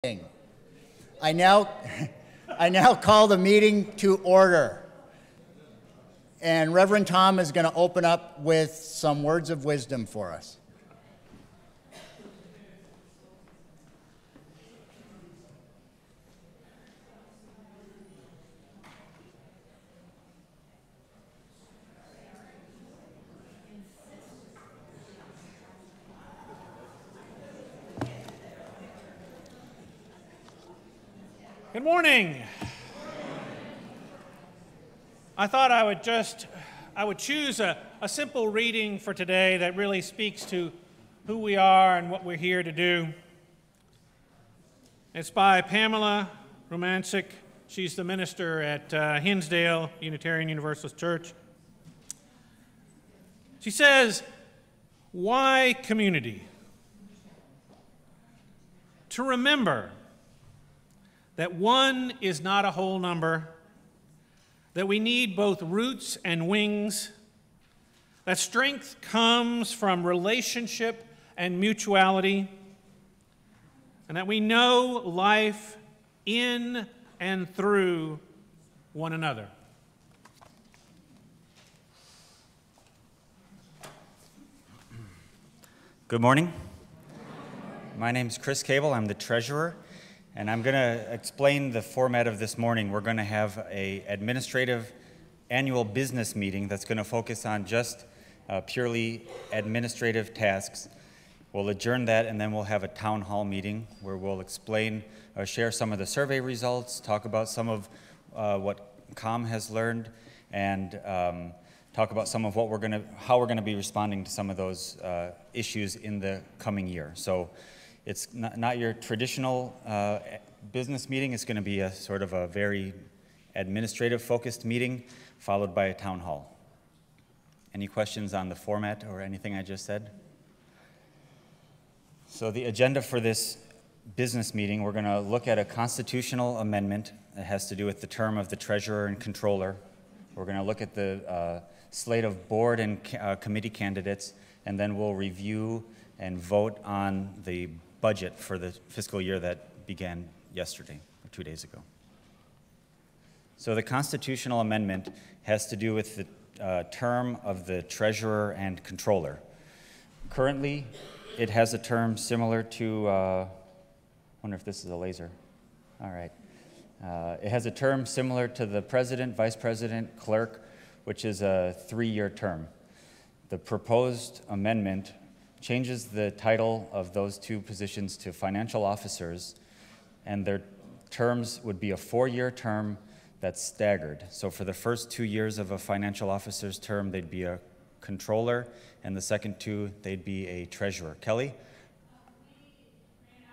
I now call the meeting to order. And Reverend Tom is going to open up with some words of wisdom for us. Good morning. I thought I would choose a simple reading for today that really speaks to who we are and what we're here to do. It's by Pamela Romancic. She's the minister at Hinsdale Unitarian Universalist Church. She says, "Why community? To remember that one is not a whole number, that we need both roots and wings, that strength comes from relationship and mutuality, and that we know life in and through one another." Good morning. My name is Chris Cable. I'm the treasurer. And I'm going to explain the format of this morning. We're going to have an administrative annual business meeting that's going to focus on just purely administrative tasks. We'll adjourn that, and then we'll have a town hall meeting where we'll explain, share some of the survey results, talk about some of what COM has learned, and talk about some of what how we're going to be responding to some of those issues in the coming year. So it's not your traditional business meeting. It's going to be a sort of a very administrative-focused meeting, followed by a town hall. Any questions on the format or anything I just said? So the agenda for this business meeting, we're going to look at a constitutional amendment that has to do with the term of the treasurer and controller. We're going to look at the slate of board and committee candidates, and then we'll review and vote on the budget for the fiscal year that began yesterday, or 2 days ago. So the constitutional amendment has to do with the term of the treasurer and controller. Currently, it has a term similar to, I wonder if this is a laser. All right. It has a term similar to the president, vice president, clerk, which is a 3-year term. The proposed amendment changes the title of those two positions to financial officers, and their terms would be a 4-year term that's staggered. So for the first 2 years of a financial officer's term, they'd be a controller, and the second 2, they'd be a treasurer. Kelly?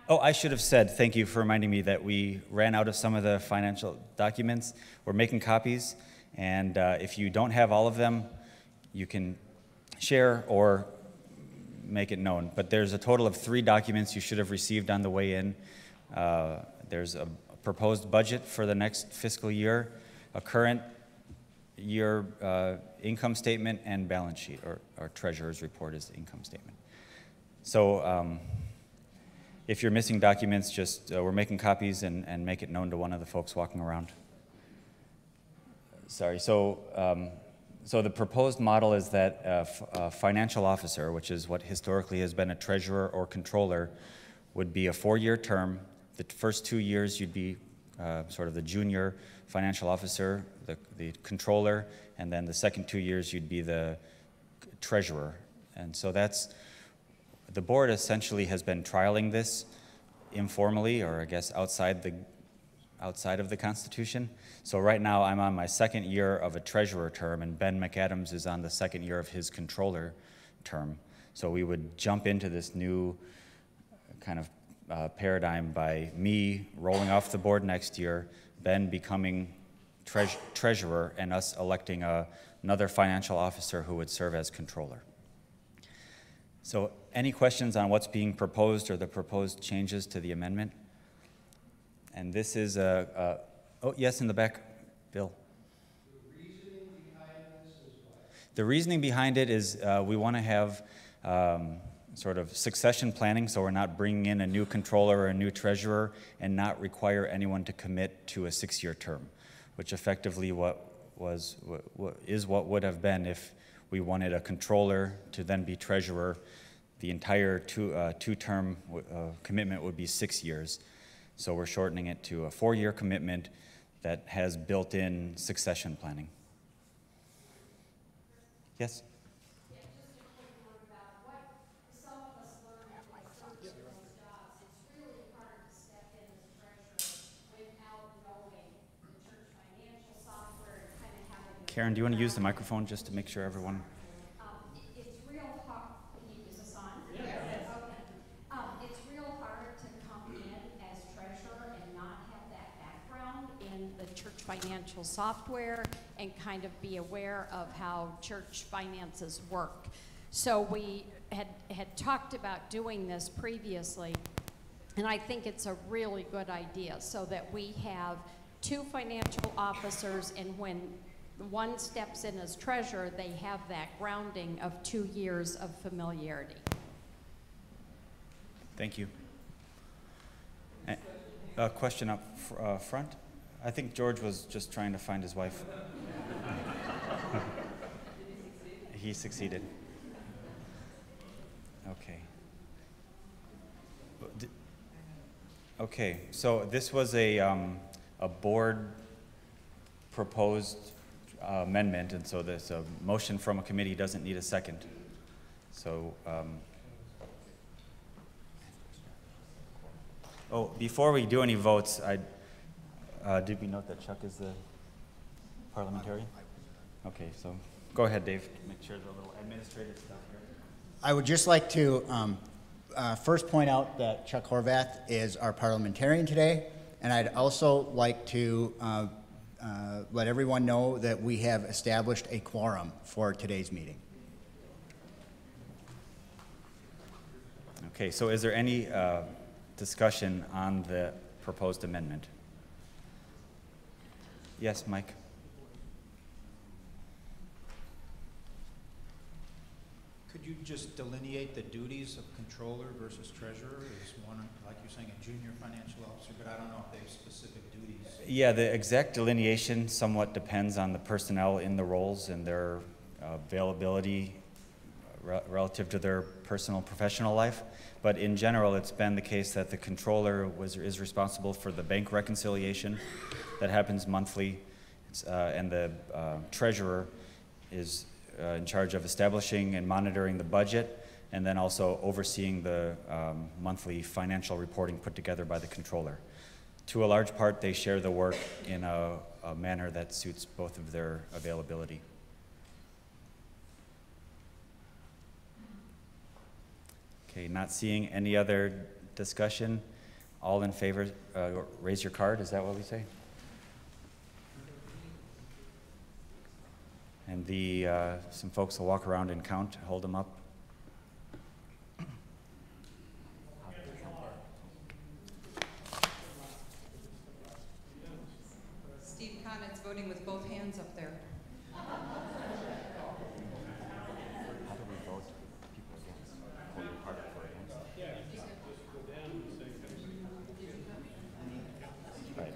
Oh, I should have said, thank you for reminding me that we ran out of some of the financial documents. We're making copies, and if you don't have all of them, you can share or make it known. But there's a total of 3 documents you should have received on the way in. There's a proposed budget for the next fiscal year, a current year income statement, and balance sheet, or treasurer's report is the income statement. So if you're missing documents, just we're making copies and make it known to one of the folks walking around. Sorry, so the proposed model is that a financial officer, which is what historically has been a treasurer or controller, would be a 4-year term. The first 2 years you'd be sort of the junior financial officer, the controller, and then the second 2 years you'd be the treasurer. And so the board essentially has been trialing this informally, or I guess outside of the Constitution. So right now I'm on my 2nd year of a treasurer term, and Ben McAdams is on the 2nd year of his controller term. So we would jump into this new kind of paradigm by me rolling off the board next year, Ben becoming treasurer, and us electing another financial officer who would serve as controller. So any questions on what's being proposed or the proposed changes to the amendment? And this is oh, yes, in the back, Bill. The reasoning behind this is what? The reasoning behind it is we want to have sort of succession planning, so we're not bringing in a new controller or a new treasurer and not require anyone to commit to a 6-year term, which effectively is what would have been if we wanted a controller to then be treasurer. The entire two-term commitment would be 6 years. So we're shortening it to a 4-year commitment that has built-in succession planning. Yes? Yeah, just a quick word about what some of us learned in searching those jobs. It's really hard to step in as treasurer without knowing the church financial software and kind of having. Karen, do you want to use the microphone just to make sure everyone? It's real hard. Is this on? Yeah. Okay. It's real hard to come in as treasurer and not have that background in the church financial software and kind of be aware of how church finances work. So we had talked about doing this previously, and I think it's a really good idea so that we have 2 financial officers, and when one steps in as treasurer, they have that grounding of 2 years of familiarity. Thank you. A question up front? I think George was just trying to find his wife. He succeeded. Okay. Okay, so this was a board proposed amendment, and so there's a motion from a committee doesn't need a second. So, oh, before we do any votes, did we note that Chuck is the parliamentarian? Okay, so go ahead, Dave. Make sure the little administrative stuff here. I would just like to first point out that Chuck Horvath is our parliamentarian today, and I'd also like to let everyone know that we have established a quorum for today's meeting. Okay, so is there any discussion on the proposed amendment? Yes, Mike. Could you just delineate the duties of controller versus treasurer? Is one, like you're saying, a junior financial officer, but I don't know if they have specific duties. Yeah, the exact delineation somewhat depends on the personnel in the roles and their availability relative to their personal professional life. But in general, it's been the case that the controller is responsible for the bank reconciliation that happens monthly, and the treasurer is in charge of establishing and monitoring the budget, and then also overseeing the monthly financial reporting put together by the controller. To a large part, they share the work in a manner that suits both of their availability. Okay, not seeing any other discussion. All in favor, raise your card. Is that what we say? And some folks will walk around and count, hold them up. Steve Connett's voting with both hands up there. How do we vote people against? Hold your card up for against? Yeah, just go down and say. Right.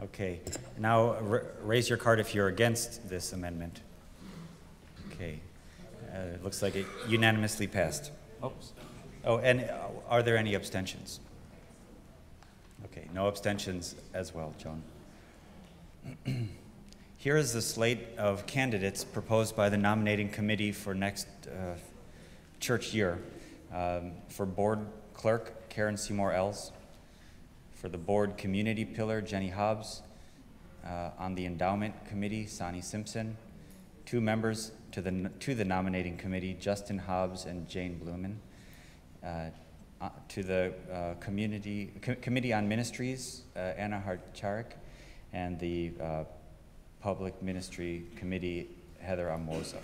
Okay, now raise your card if you're against this amendment. Okay, it looks like it unanimously passed. Oops. Oh, and are there any abstentions? Okay, no abstentions as well, Joan. Here is the slate of candidates proposed by the nominating committee for next church year. For board clerk, Karen Seymour Ells. For the board community pillar, Jenny Hobbs. On the endowment committee, Sonny Simpson. 2 members to the nominating committee, Justin Hobbs and Jane Blumen. To the committee on ministries, Anna Hartcharek, and the public ministry committee, Heather Amosa.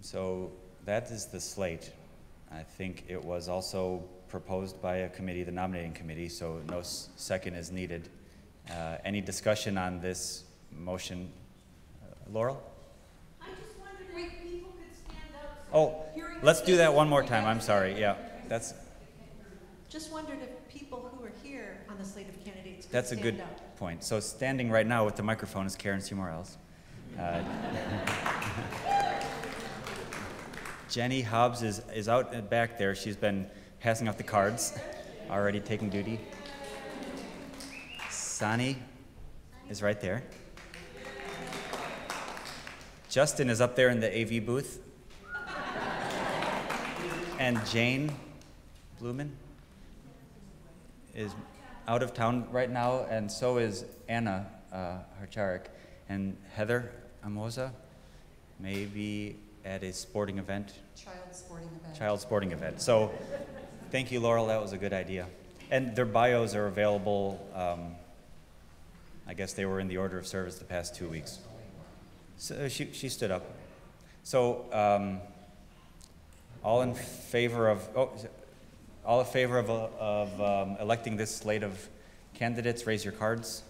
So that is the slate. I think it was also proposed by a committee, the nominating committee, so no second is needed. Any discussion on this motion? Laurel? I just wondered if people could stand up. Oh, let's do that one more time. I'm sorry. Yeah, Just wondered if people who are here on the slate of candidates could that's a stand good up. point. So standing right now with the microphone is Karen Seymour Ells. Jenny Hobbs is out back there. She's been passing out the cards, already taking duty. Sani is right there. Justin is up there in the AV booth. And Jane Blumen is out of town right now, and so is Anna Harcharik. And Heather Amoza may be at a sporting event. Child sporting event. So thank you, Laurel. That was a good idea. And their bios are available. I guess they were in the order of service the past 2 weeks. So she stood up. So all in favor of electing this slate of candidates, raise your cards.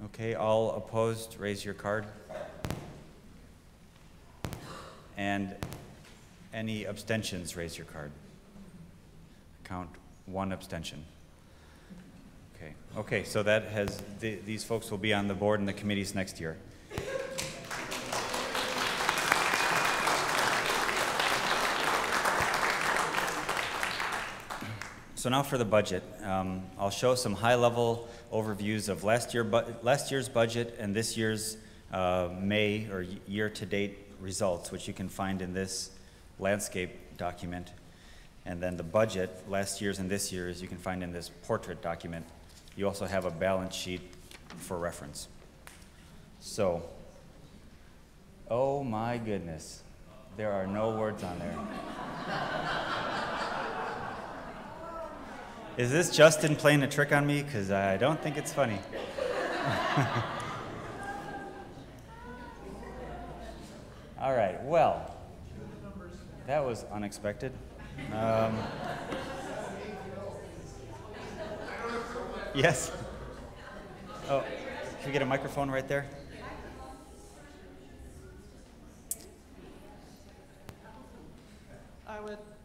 Okay, all opposed, raise your card. And any abstentions, raise your card. Count one abstention. Okay, so that has, these folks will be on the board and the committees next year. So now for the budget. I'll show some high-level overviews of last year's budget and this year's May or year-to-date results, which you can find in this landscape document. And then the budget, last year's and this year's, you can find in this portrait document. You also have a balance sheet for reference. So, oh my goodness, there are no words on there. Is this Justin playing a trick on me? Because I don't think it's funny. All right, well, that was unexpected. Yes? Oh, can we get a microphone right there?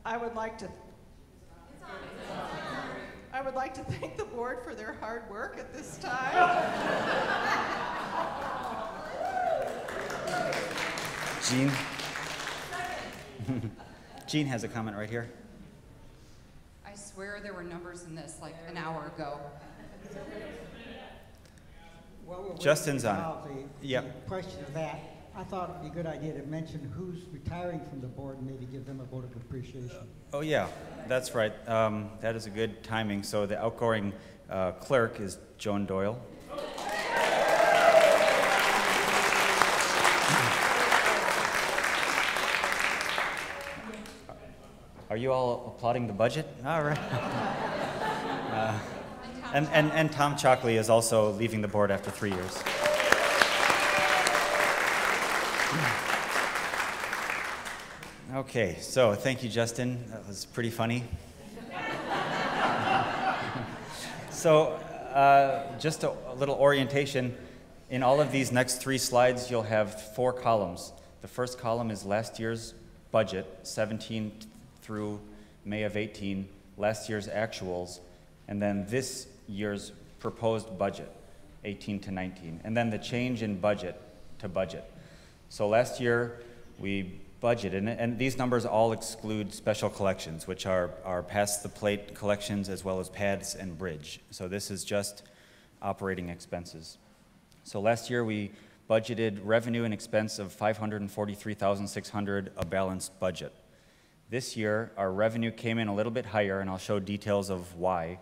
I would like to thank the board for their hard work at this time. Jean? Jean has a comment right here. I swear there were numbers in this like an hour ago. While we're Justin's waiting on. the question of that, I thought it'd be a good idea to mention who's retiring from the board and maybe give them a vote of appreciation. Oh yeah, that's right. That is a good timing. So the outgoing clerk is Joan Doyle. Are you all applauding the budget? All right. And Tom Chalkley is also leaving the board after 3 years. Okay, so thank you, Justin. That was pretty funny. So just a little orientation. In all of these next 3 slides, you'll have 4 columns. The first column is last year's budget, 17 through May of 18, last year's actuals, and then this year's proposed budget, 18 to 19, and then the change in budget to budget. So last year, we budgeted, and these numbers all exclude special collections, which are past the plate collections as well as pads and bridge. So this is just operating expenses. So last year, we budgeted revenue and expense of $543,600, a balanced budget. This year, our revenue came in a little bit higher, and I'll show details of why,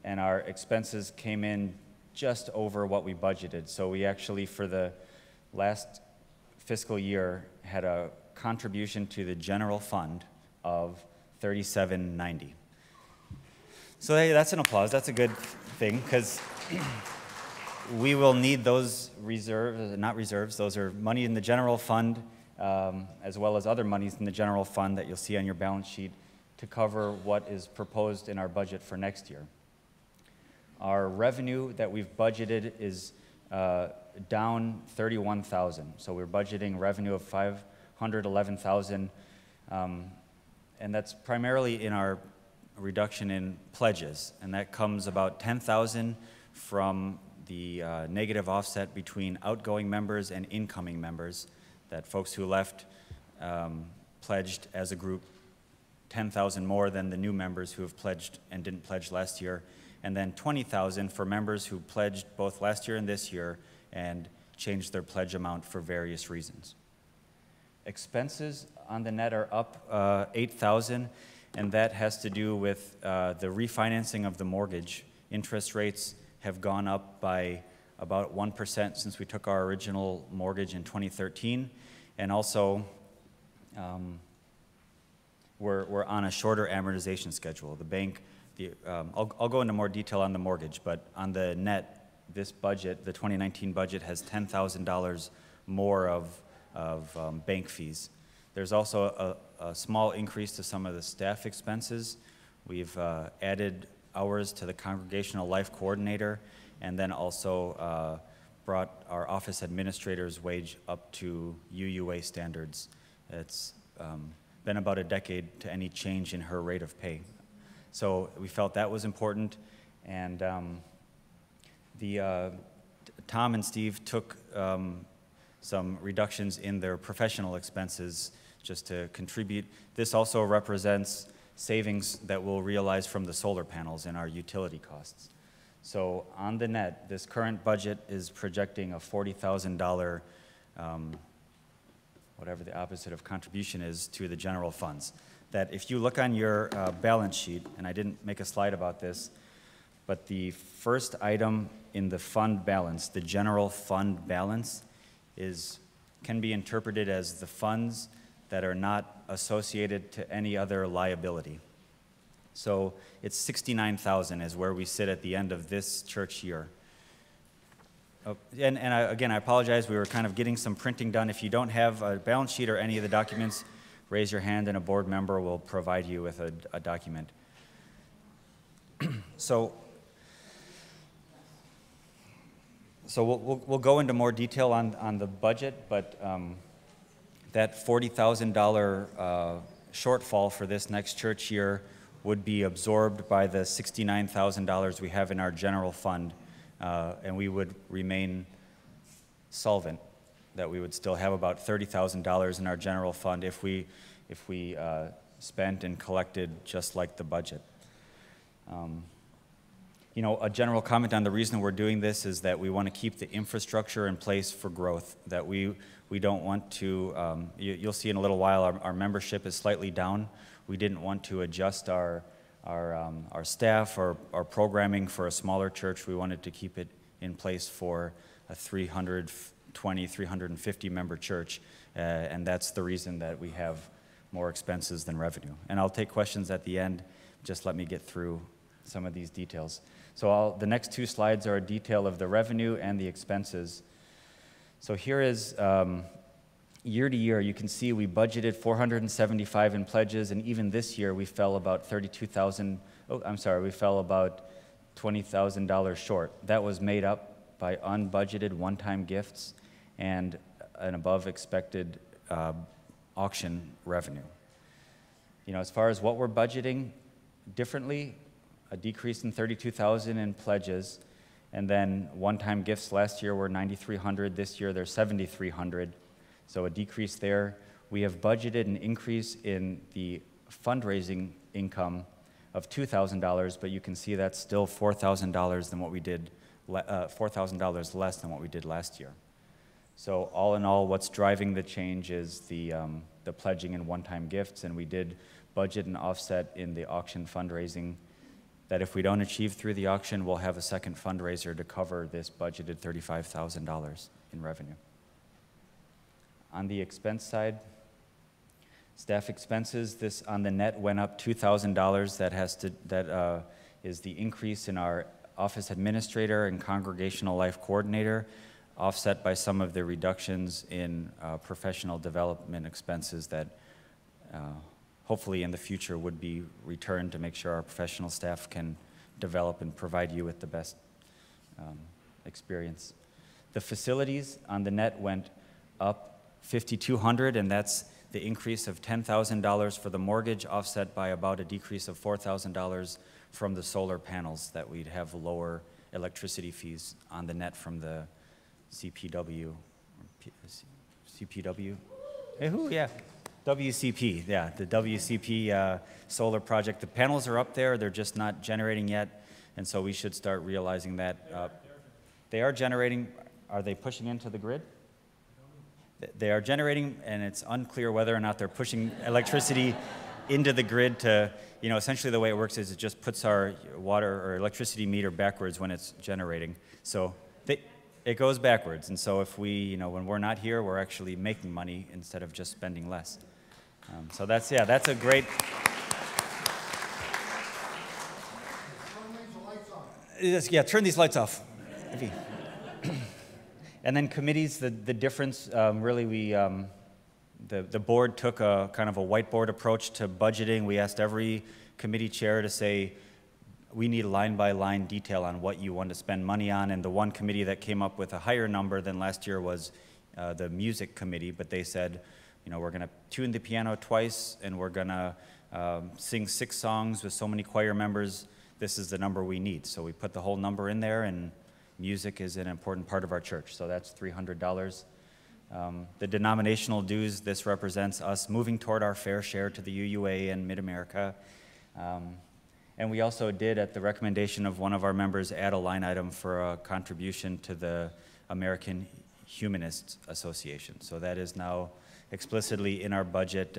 and our expenses came in just over what we budgeted. So we actually, for the last fiscal year, had a contribution to the general fund of $37.90. So hey, that's an applause. That's a good thing, because we will need those reserves, not reserves, those are money in the general fund, as well as other monies in the general fund that you'll see on your balance sheet to cover what is proposed in our budget for next year. Our revenue that we've budgeted is down $31,000. So we're budgeting revenue of $511,000, and that's primarily in our reduction in pledges, and that comes about $10,000 from the negative offset between outgoing members and incoming members, that folks who left pledged as a group $10,000 more than the new members who have pledged and didn't pledge last year, and then $20,000 for members who pledged both last year and this year and changed their pledge amount for various reasons. Expenses on the net are up $8,000, and that has to do with the refinancing of the mortgage. Interest rates have gone up by about 1% since we took our original mortgage in 2013, and also we're on a shorter amortization schedule. The bank, I'll go into more detail on the mortgage, but on the net, this budget, the 2019 budget, has $10,000 more of bank fees. There's also a small increase to some of the staff expenses. We've added hours to the Congregational Life Coordinator, and then also brought our office administrator's wage up to UUA standards. It's been about a decade to any change in her rate of pay. So we felt that was important, and Tom and Steve took some reductions in their professional expenses just to contribute. This also represents savings that we'll realize from the solar panels and our utility costs. So on the net, this current budget is projecting a $40,000, whatever the opposite of contribution is, to the general funds. That if you look on your balance sheet, and I didn't make a slide about this, but the first item in the fund balance, the general fund balance, can be interpreted as the funds that are not associated to any other liability. So it's $69,000 is where we sit at the end of this church year. Oh, again, I apologize, we were kind of getting some printing done. If you don't have a balance sheet or any of the documents, raise your hand and a board member will provide you with a document. So we'll go into more detail on the budget, but that $40,000 shortfall for this next church year would be absorbed by the $69,000 we have in our general fund, and we would remain solvent, that we would still have about $30,000 in our general fund if we spent and collected just like the budget. You know, a general comment on the reason we're doing this is that we want to keep the infrastructure in place for growth, that we don't want to, you'll see in a little while our membership is slightly down. We didn't want to adjust our staff or our programming for a smaller church. We wanted to keep it in place for a 320, 350 member church, and that's the reason that we have more expenses than revenue. And I'll take questions at the end. Just let me get through some of these details. So the next two slides are a detail of the revenue and the expenses. So here is year to year. You can see we budgeted $475 in pledges, and even this year we fell about $32,000. Oh, I'm sorry, we fell about $20,000 short. That was made up by unbudgeted one-time gifts and an above expected auction revenue. You know, as far as what we're budgeting differently, a decrease in $32,000 in pledges, and then one-time gifts last year were $9,300. This year they're $7,300, so a decrease there. We have budgeted an increase in the fundraising income of $2,000, but you can see that's still $4,000 than what we did, $4,000 less than what we did last year. So all in all, what's driving the change is the pledging and one-time gifts, and we did budget and offset in the auction fundraising, that if we don't achieve through the auction, we'll have a second fundraiser to cover this budgeted $35,000 in revenue. On the expense side, staff expenses, this on the net went up $2,000. That is the increase in our office administrator and congregational life coordinator, offset by some of the reductions in professional development expenses that hopefully in the future would be returned to make sure our professional staff can develop and provide you with the best experience. The facilities on the net went up $5,200, and that's the increase of $10,000 for the mortgage, offset by about a decrease of $4,000 from the solar panels, that we'd have lower electricity fees on the net from the CPW. CPW? Hey, who? Yeah. WCP, yeah, the WCP solar project. The panels are up there, they're just not generating yet, and so we should start realizing that. They are generating. Are they pushing into the grid? They are generating, and it's unclear whether or not they're pushing electricity into the grid to, you know, essentially the way it works is it just puts our water or electricity meter backwards when it's generating. So it goes backwards, and so if we, you know, when we're not here, we're actually making money instead of just spending less. So that's a great. Yeah, turn these lights off. And then committees, the difference, really the board took a kind of a whiteboard approach to budgeting. We asked every committee chair to say, we need line-by-line detail on what you want to spend money on, and the one committee that came up with a higher number than last year was the music committee, but they said, you know, we're going to tune the piano twice, and we're going to sing 6 songs with so many choir members. This is the number we need. So we put the whole number in there, and music is an important part of our church, so that's $300. The denominational dues, this represents us moving toward our fair share to the UUA and Mid-America. And we also did, at the recommendation of one of our members, add a line item for a contribution to the American Humanist Association. So that is now explicitly in our budget.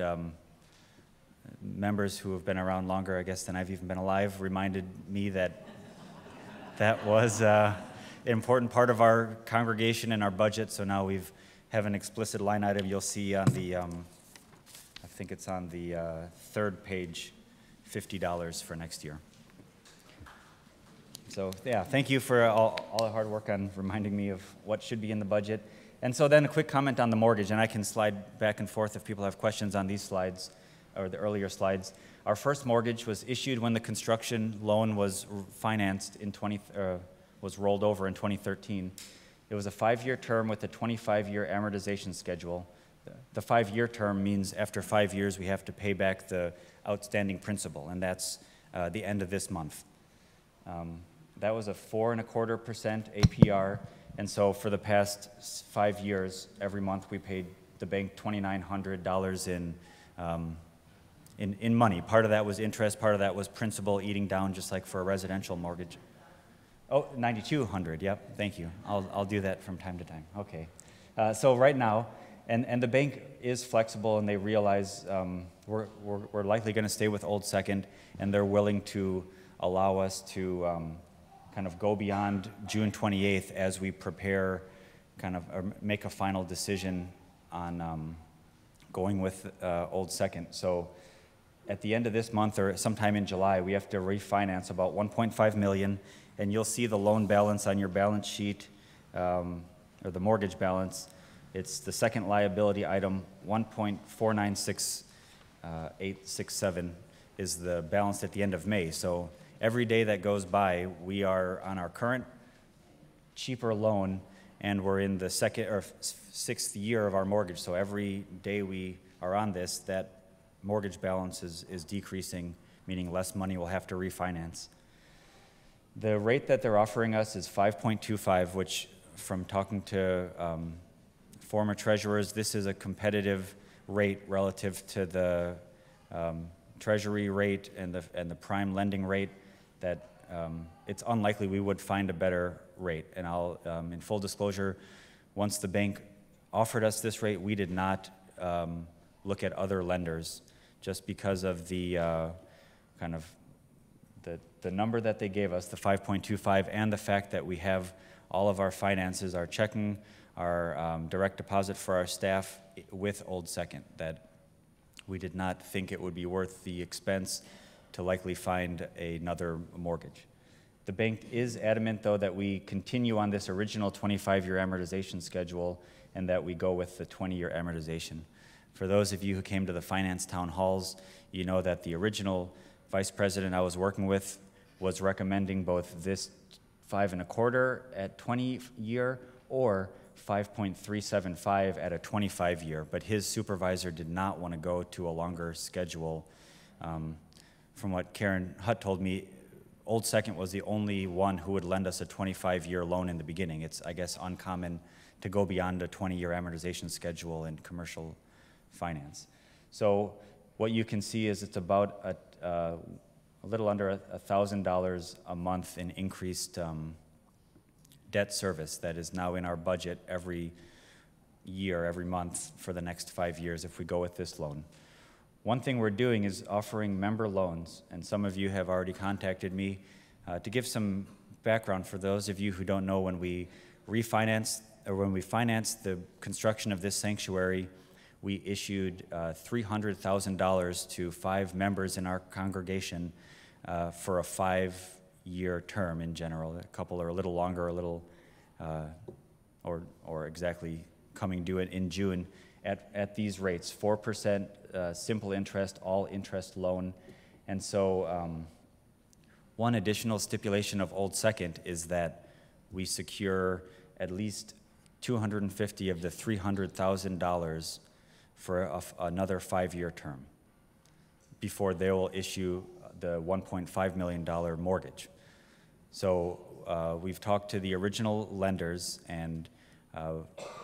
Members who have been around longer, I guess, than I've even been alive, reminded me that that was an important part of our congregation and our budget. So now we have an explicit line item you'll see on the, I think it's on the third page, $50 for next year. So yeah, thank you for all the hard work on reminding me of what should be in the budget. And so then a quick comment on the mortgage, and I can slide back and forth if people have questions on these slides or the earlier slides. Our first mortgage was issued when the construction loan was financed in was rolled over in 2013. It was a 5-year term with a 25-year amortization schedule. The 5-year term means after 5 years we have to pay back the outstanding principal, and that's the end of this month. That was a 4.25% APR, and so for the past 5 years, every month we paid the bank $2,900 in money. Part of that was interest, part of that was principal eating down, just like for a residential mortgage. Oh, $9,200, yep, thank you. I'll do that from time to time, okay. So right now, and the bank is flexible, and they realize we're likely going to stay with Old Second, and they're willing to allow us to kind of go beyond June 28th as we prepare, or make a final decision on going with Old Second. So at the end of this month or sometime in July, we have to refinance about $1.5 million, and you'll see the loan balance on your balance sheet, or the mortgage balance. It's the second liability item, 1.496867 is the balance at the end of May. So every day that goes by, we are on our current cheaper loan, and we're in the second or 6th year of our mortgage. So every day we are on this, that mortgage balance is decreasing, meaning less money we'll have to refinance. The rate that they're offering us is 5.25, which, from talking to former treasurers, this is a competitive rate relative to the treasury rate and the prime lending rate, that it's unlikely we would find a better rate. And I'll, in full disclosure, once the bank offered us this rate, we did not look at other lenders, just because of the kind of the number that they gave us, the 5.25, and the fact that we have all of our finances, our checking, our direct deposit for our staff with Old Second, that we did not think it would be worth the expense to likely find another mortgage. The bank is adamant, though, that we continue on this original 25-year amortization schedule and that we go with the 20-year amortization. For those of you who came to the finance town halls, you know that the original vice president I was working with was recommending both this 5.25 at 20-year or 5.375 at a 25-year, but his supervisor did not want to go to a longer schedule. From what Karen Hutt told me, Old Second was the only one who would lend us a 25-year loan in the beginning. It's, I guess, uncommon to go beyond a 20-year amortization schedule in commercial finance. So what you can see is it's about a little under $1,000 a month in increased debt service that is now in our budget every year, every month for the next 5 years if we go with this loan. One thing we're doing is offering member loans, and some of you have already contacted me to give some background for those of you who don't know. When we financed the construction of this sanctuary, we issued $300,000 to 5 members in our congregation for a 5-year term in general. A couple are a little longer, a little, or exactly coming due in June at these rates, 4% simple interest, all interest loan. And so one additional stipulation of Old Second is that we secure at least $250 of the $300,000 for another 5-year term before they will issue the $1.5 million mortgage. So we've talked to the original lenders, and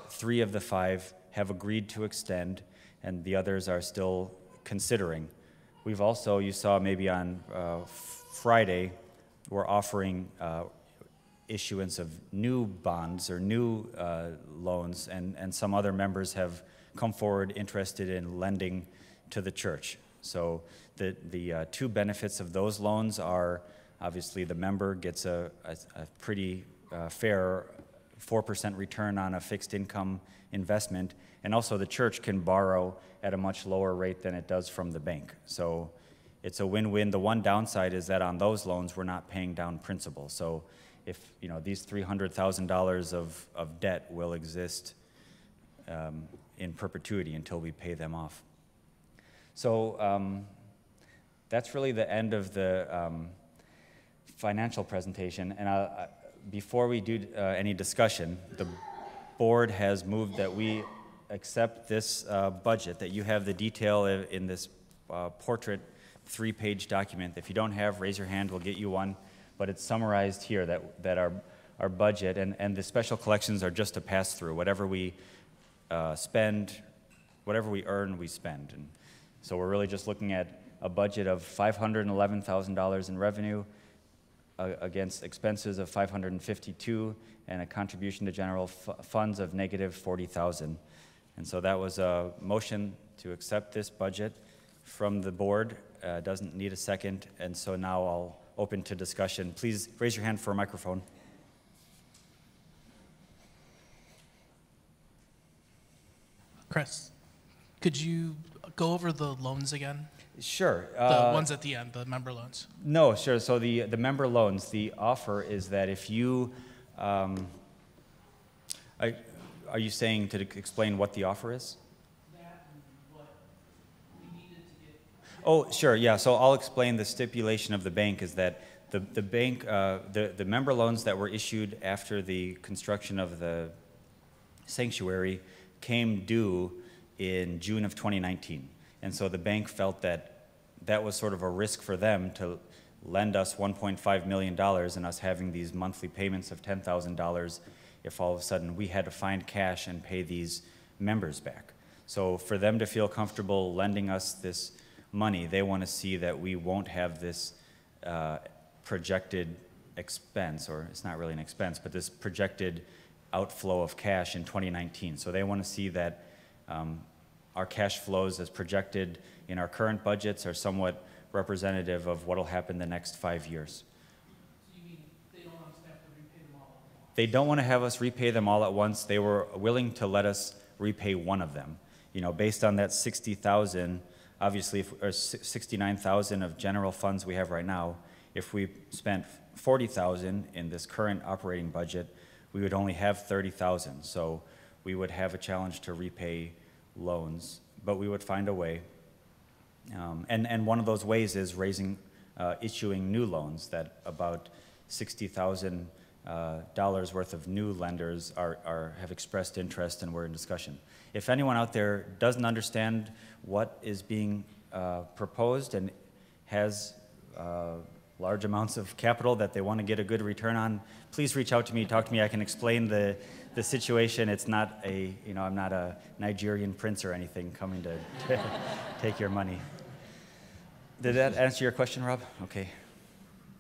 3 of the 5 have agreed to extend, and the others are still considering. We've also, you saw maybe on Friday, we're offering issuance of new bonds or new loans, and some other members have come forward interested in lending to the church. So the 2 benefits of those loans are, obviously, the member gets a pretty fair 4% return on a fixed income investment, and also the church can borrow at a much lower rate than it does from the bank. So it's a win-win. The one downside is that on those loans, we're not paying down principal. So if, you know, these $300,000 of debt will exist in perpetuity until we pay them off. So that's really the end of the financial presentation. And before we do any discussion, the board has moved that we accept this budget, that you have the detail in this portrait 3-page document. If you don't have, raise your hand, we'll get you one. But it's summarized here that our budget and the special collections are just a pass-through. Whatever we spend, whatever we earn, we spend. And so we're really just looking at a budget of $511,000 in revenue against expenses of $552, and a contribution to general funds of negative $40,000. And so that was a motion to accept this budget from the board. Doesn't need a second, and so now I'll open to discussion. Please raise your hand for a microphone. Chris, could you go over the loans again? Sure. The ones at the end, the member loans. No, sure. So the member loans, the offer is that if you, are you saying to explain what the offer is? That and what we needed to get. Oh, sure. Yeah. So I'll explain the stipulation of the bank is that the bank, the member loans that were issued after the construction of the sanctuary came due in June of 2019. And so the bank felt that that was sort of a risk for them to lend us $1.5 million and us having these monthly payments of $10,000 if all of a sudden we had to find cash and pay these members back. So for them to feel comfortable lending us this money, they want to see that we won't have this projected expense, or it's not really an expense, but this projected outflow of cash in 2019. So they want to see that our cash flows as projected in our current budgets are somewhat representative of what will happen the next 5 years. So you mean they don't want us to have to repay them all at once? They don't want to have us repay them all at once. They were willing to let us repay one of them. You know, based on that 60,000, obviously, or 69,000 of general funds we have right now, if we spent 40,000 in this current operating budget, we would only have 30,000. So we would have a challenge to repay loans, but we would find a way. And one of those ways is issuing new loans that about $60,000 worth of new lenders have expressed interest and we're in discussion. If anyone out there doesn't understand what is being proposed and has large amounts of capital that they want to get a good return on, please reach out to me, talk to me. I can explain the situation. It's not I'm not a Nigerian prince or anything coming to take your money. Did that answer your question, Rob? Okay.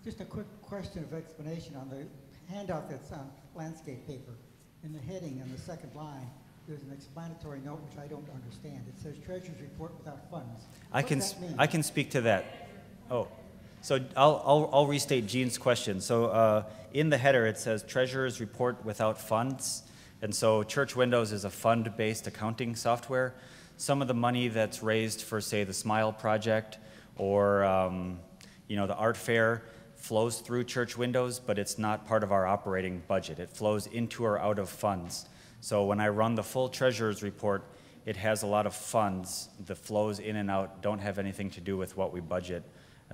Just a quick question of explanation on the handout that's on landscape paper. In the heading on the second line, there's an explanatory note which I don't understand. It says Treasurer's Report without funds. What does that mean? I can speak to that. Oh, so I'll restate Gene's question. So in the header it says Treasurer's Report without funds, and so Church Windows is a fund-based accounting software. Some of the money that's raised for, say, the Smile Project or the art fair flows through Church Windows, but it's not part of our operating budget. It flows into or out of funds. So when I run the full Treasurer's Report, it has a lot of funds. The flows in and out don't have anything to do with what we budget.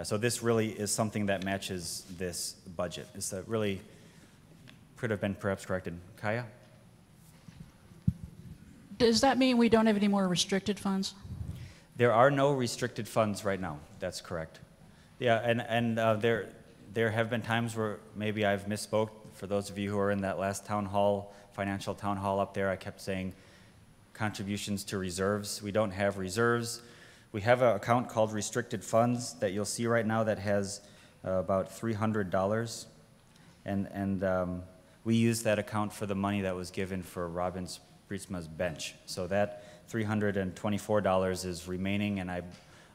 So this really is something that matches this budget. It's really could have been perhaps corrected. Kaya? Does that mean we don't have any more restricted funds? There are no restricted funds right now. That's correct. Yeah, and there have been times where maybe I've misspoke. For those of you who are in that last town hall, financial town hall up there, I kept saying contributions to reserves. We don't have reserves. We have an account called restricted funds that you'll see right now that has about $300. And we use that account for the money that was given for Robin Spreetsma's bench. So that $324 is remaining, and I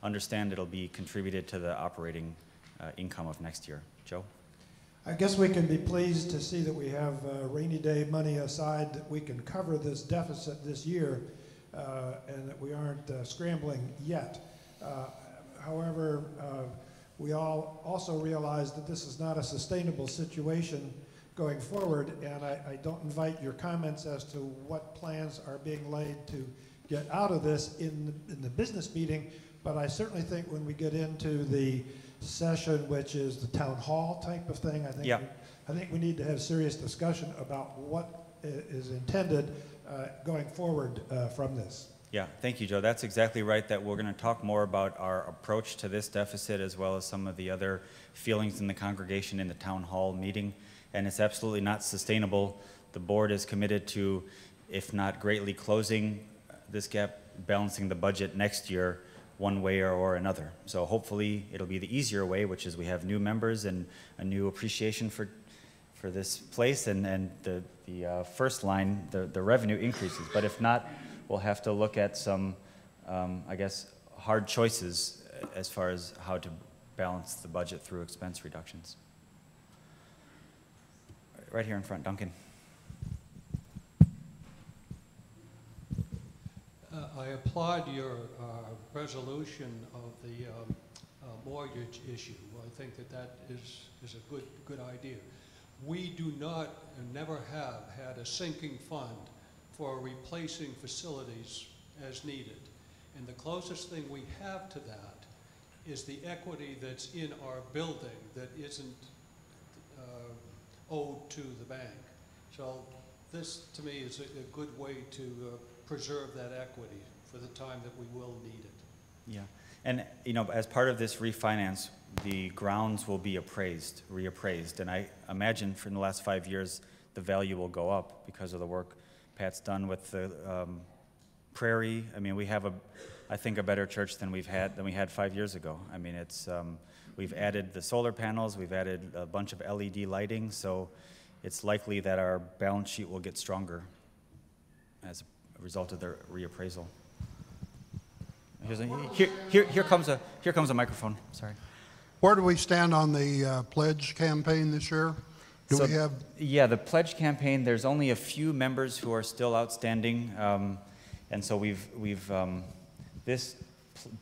understand it'll be contributed to the operating income of next year. Joe? I guess we can be pleased to see that we have rainy day money aside that we can cover this deficit this year and that we aren't scrambling yet. However, we all also realize that this is not a sustainable situation going forward, and I don't invite your comments as to what plans are being laid to get out of this in the business meeting, but I certainly think when we get into the session, which is the town hall type of thing, I think we need to have serious discussion about what is intended going forward from this. Yeah, thank you, Joe. That's exactly right, that we're going to talk more about our approach to this deficit as well as some of the other feelings in the congregation in the town hall meeting. And it's absolutely not sustainable. The board is committed to, if not greatly closing this gap, balancing the budget next year one way or another. So hopefully it'll be the easier way, which is we have new members and a new appreciation for this place, and the first line, the revenue increases. But if not, we'll have to look at some, I guess, hard choices as far as how to balance the budget through expense reductions. Right here in front, Duncan. I applaud your resolution of the mortgage issue. I think that is a good idea. We do not and never have had a sinking fund for replacing facilities as needed. And the closest thing we have to that is the equity that's in our building that isn't owed to the bank. So this, to me, is a good way to preserve that equity for the time that we will need it. Yeah, and as part of this refinance, the grounds will be reappraised, and I imagine from the last 5 years, the value will go up because of the work Pat's done with the Prairie. I mean, we have I think, a better church than we had 5 years ago. I mean, it's we've added the solar panels, we've added a bunch of LED lighting, so it's likely that our balance sheet will get stronger as a result of the reappraisal. Here comes a microphone. Sorry. Where do we stand on the pledge campaign this year? Do we have? Yeah, the pledge campaign. There's only a few members who are still outstanding, and so this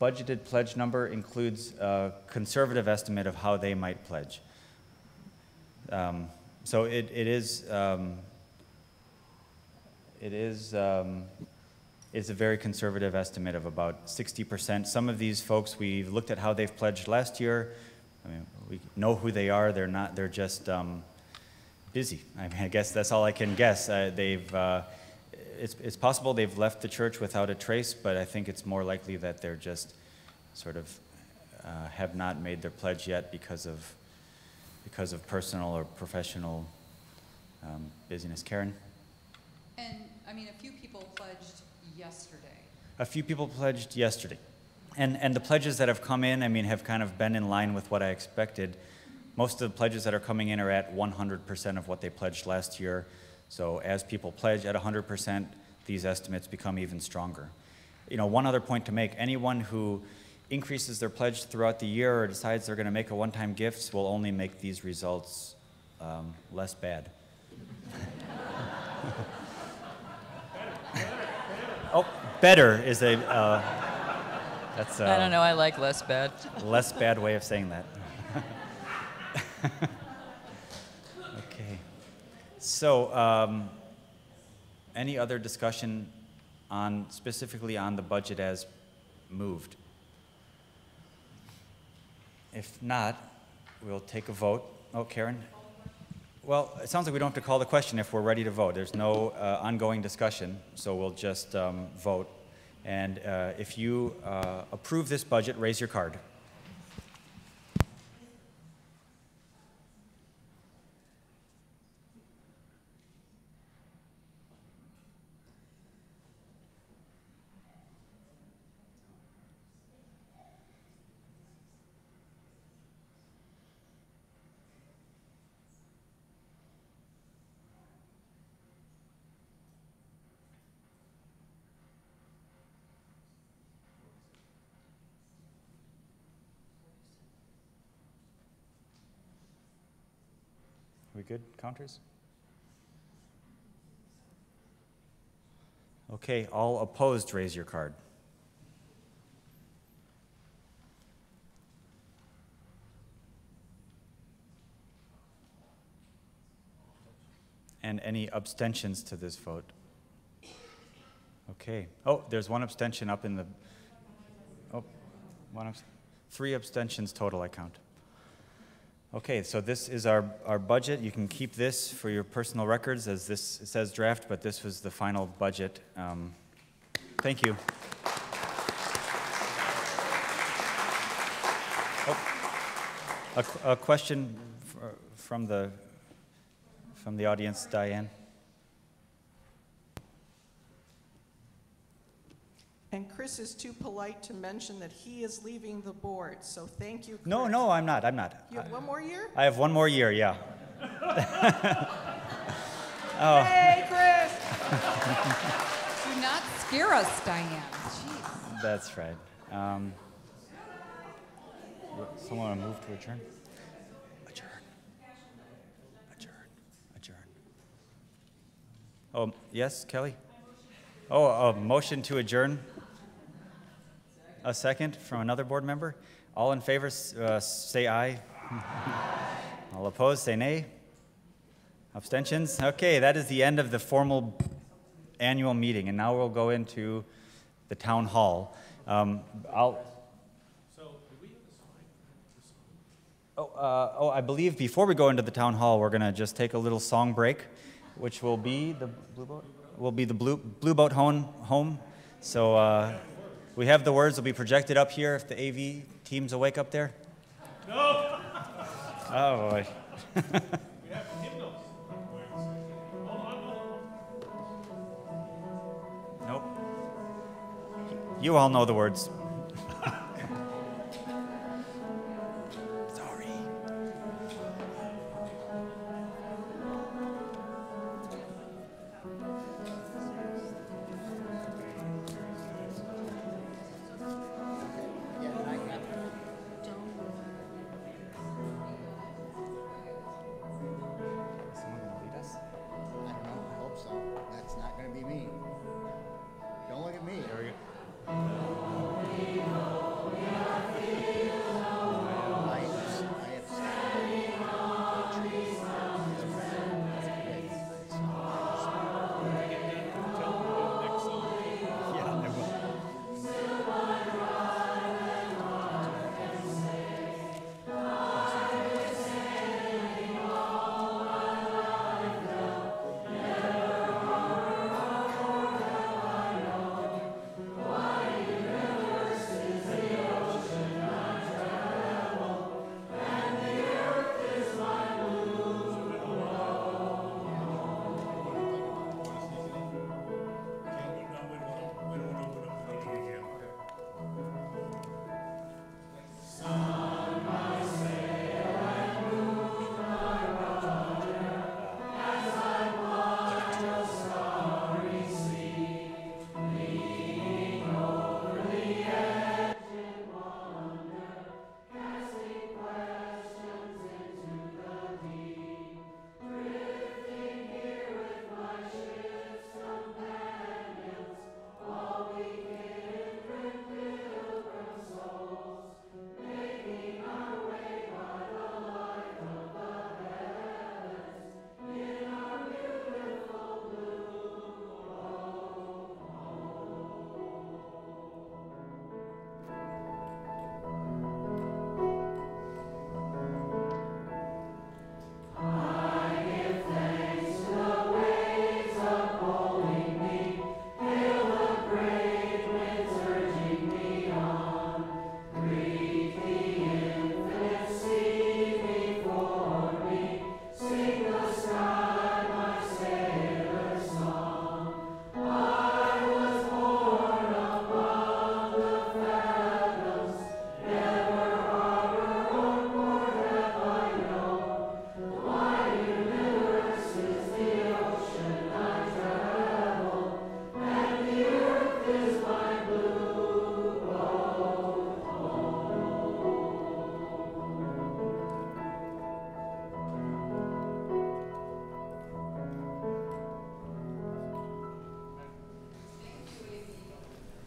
budgeted pledge number includes a conservative estimate of how they might pledge. So it's a very conservative estimate of about 60%. Some of these folks, we've looked at how they've pledged last year. I mean, we know who they are. They're just busy. I mean, I guess that's all I can guess. It's possible they've left the church without a trace, but I think it's more likely that they're just sort of have not made their pledge yet because of personal or professional busyness. Karen? And, I mean, a few people pledged yesterday. A few people pledged yesterday. And the pledges that have come in, I mean, have kind of been in line with what I expected. Most of the pledges that are coming in are at 100% of what they pledged last year. So as people pledge at 100%, these estimates become even stronger. You know, one other point to make, anyone who increases their pledge throughout the year or decides they're going to make a one-time gift will only make these results less bad. Oh, better is a, that's I don't know, I like less bad. Less bad way of saying that. Okay. So, any other discussion specifically on the budget as moved? If not, we'll take a vote. Oh, Karen? Well, it sounds like we don't have to call the question if we're ready to vote. There's no ongoing discussion, so we'll just vote. And if you approve this budget, raise your card. We good, counters? Okay, all opposed, raise your card. And any abstentions to this vote? Okay. Oh, there's one abstention up in the, oh, three abstentions total, I count. Okay, so this is our budget. You can keep this for your personal records as this says draft, but this was the final budget. Thank you. Oh, a question from the audience, Diane. And Chris is too polite to mention that he is leaving the board, so thank you, Chris. No, I'm not. You have one more year? I have one more year, yeah. Oh. Hey, Chris! Do not scare us, Diane. Jeez. That's right. Someone want to move to adjourn? Adjourn. Oh, yes, Kelly? Oh, a motion to adjourn? A second from another board member? All in favor, say aye. All opposed, say nay. Abstentions? Okay, that is the end of the formal annual meeting, and now we'll go into the town hall. I believe before we go into the town hall, we're going to just take a little song break, which will be the Blue Boat? Will be the Blue Boat home. So we have the words. Will be projected up here if the AV team's awake up there. No. Oh boy. We have hymnals. Nope. You all know the words.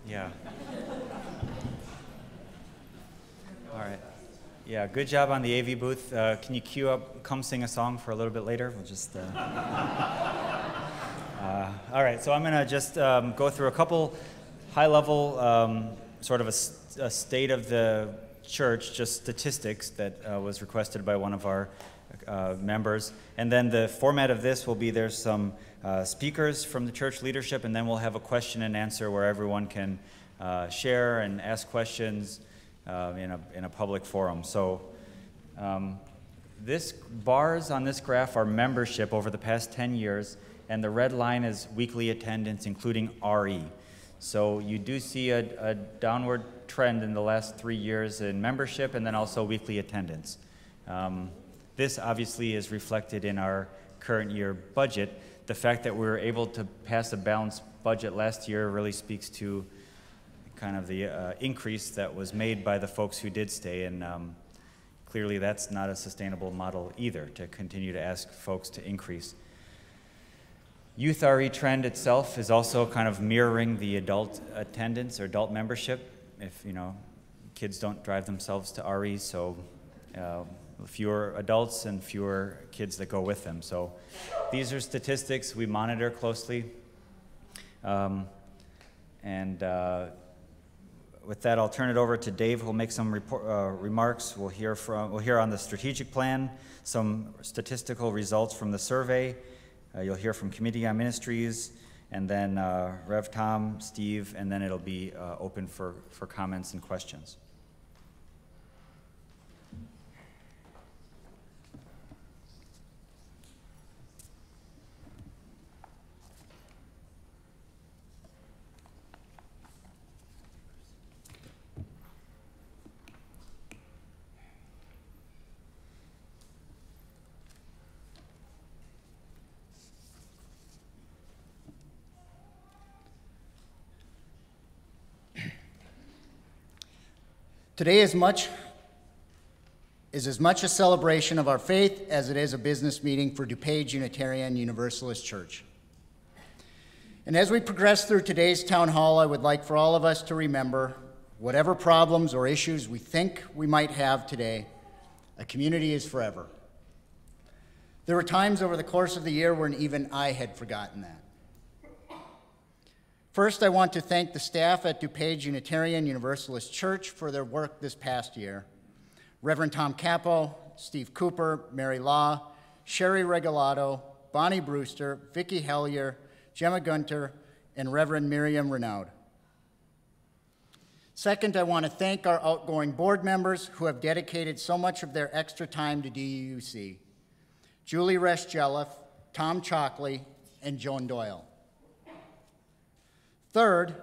Yeah. All right. Yeah, good job on the AV booth. Can you cue up Come Sing a Song for a little bit later? We'll just... all right, so I'm going to just go through a couple high-level, sort of a state of the church, just statistics that was requested by one of our members. And then the format of this will be there's some speakers from the church leadership, and then we'll have a question and answer where everyone can share and ask questions in a public forum. So this bars on this graph are membership over the past 10 years, and the red line is weekly attendance, including RE. So you do see a downward trend in the last 3 years in membership and then also weekly attendance. This obviously is reflected in our current year budget. The fact that we were able to pass a balanced budget last year really speaks to kind of the increase that was made by the folks who did stay, and clearly that's not a sustainable model either, to continue to ask folks to increase. Youth RE trend itself is also kind of mirroring the adult attendance or adult membership. If, you know, kids don't drive themselves to RE, so fewer adults and fewer kids that go with them. So these are statistics we monitor closely. With that, I'll turn it over to Dave, who'll make some remarks. We'll hear on the strategic plan, some statistical results from the survey. You'll hear from Committee on Ministries, and then Rev Tom, Steve, and then it'll be open for comments and questions. Today is as much a celebration of our faith as it is a business meeting for DuPage Unitarian Universalist Church. And as we progress through today's town hall, I would like for all of us to remember, whatever problems or issues we think we might have today, a community is forever. There were times over the course of the year when even I had forgotten that. First, I want to thank the staff at DuPage Unitarian Universalist Church for their work this past year. Reverend Tom Capo, Steve Cooper, Mary Law, Sherry Regalado, Bonnie Brewster, Vicki Hellier, Gemma Gunter, and Reverend Miriam Renaud. Second, I want to thank our outgoing board members who have dedicated so much of their extra time to DUUC. Julie Resch-Jelliff, Tom Chalkley, and Joan Doyle. Third,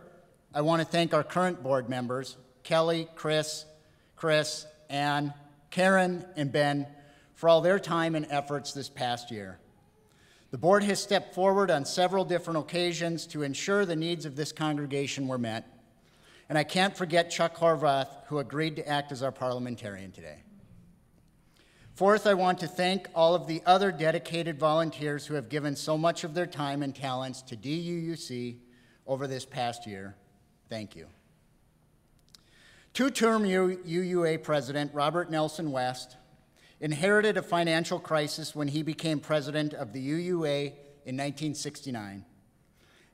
I want to thank our current board members, Kelly, Chris, Ann, Karen, and Ben, for all their time and efforts this past year. The board has stepped forward on several different occasions to ensure the needs of this congregation were met, and I can't forget Chuck Horvath, who agreed to act as our parliamentarian today. Fourth, I want to thank all of the other dedicated volunteers who have given so much of their time and talents to DUUC over this past year. Thank you. Two-term UUA president Robert Nelson West inherited a financial crisis when he became president of the UUA in 1969.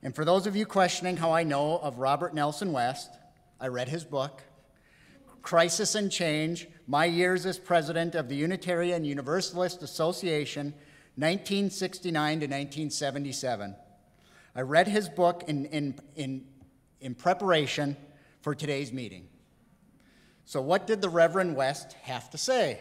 And for those of you questioning how I know of Robert Nelson West, I read his book, Crisis and Change, My Years as President of the Unitarian Universalist Association, 1969 to 1977. I read his book in preparation for today's meeting. So what did the Reverend West have to say?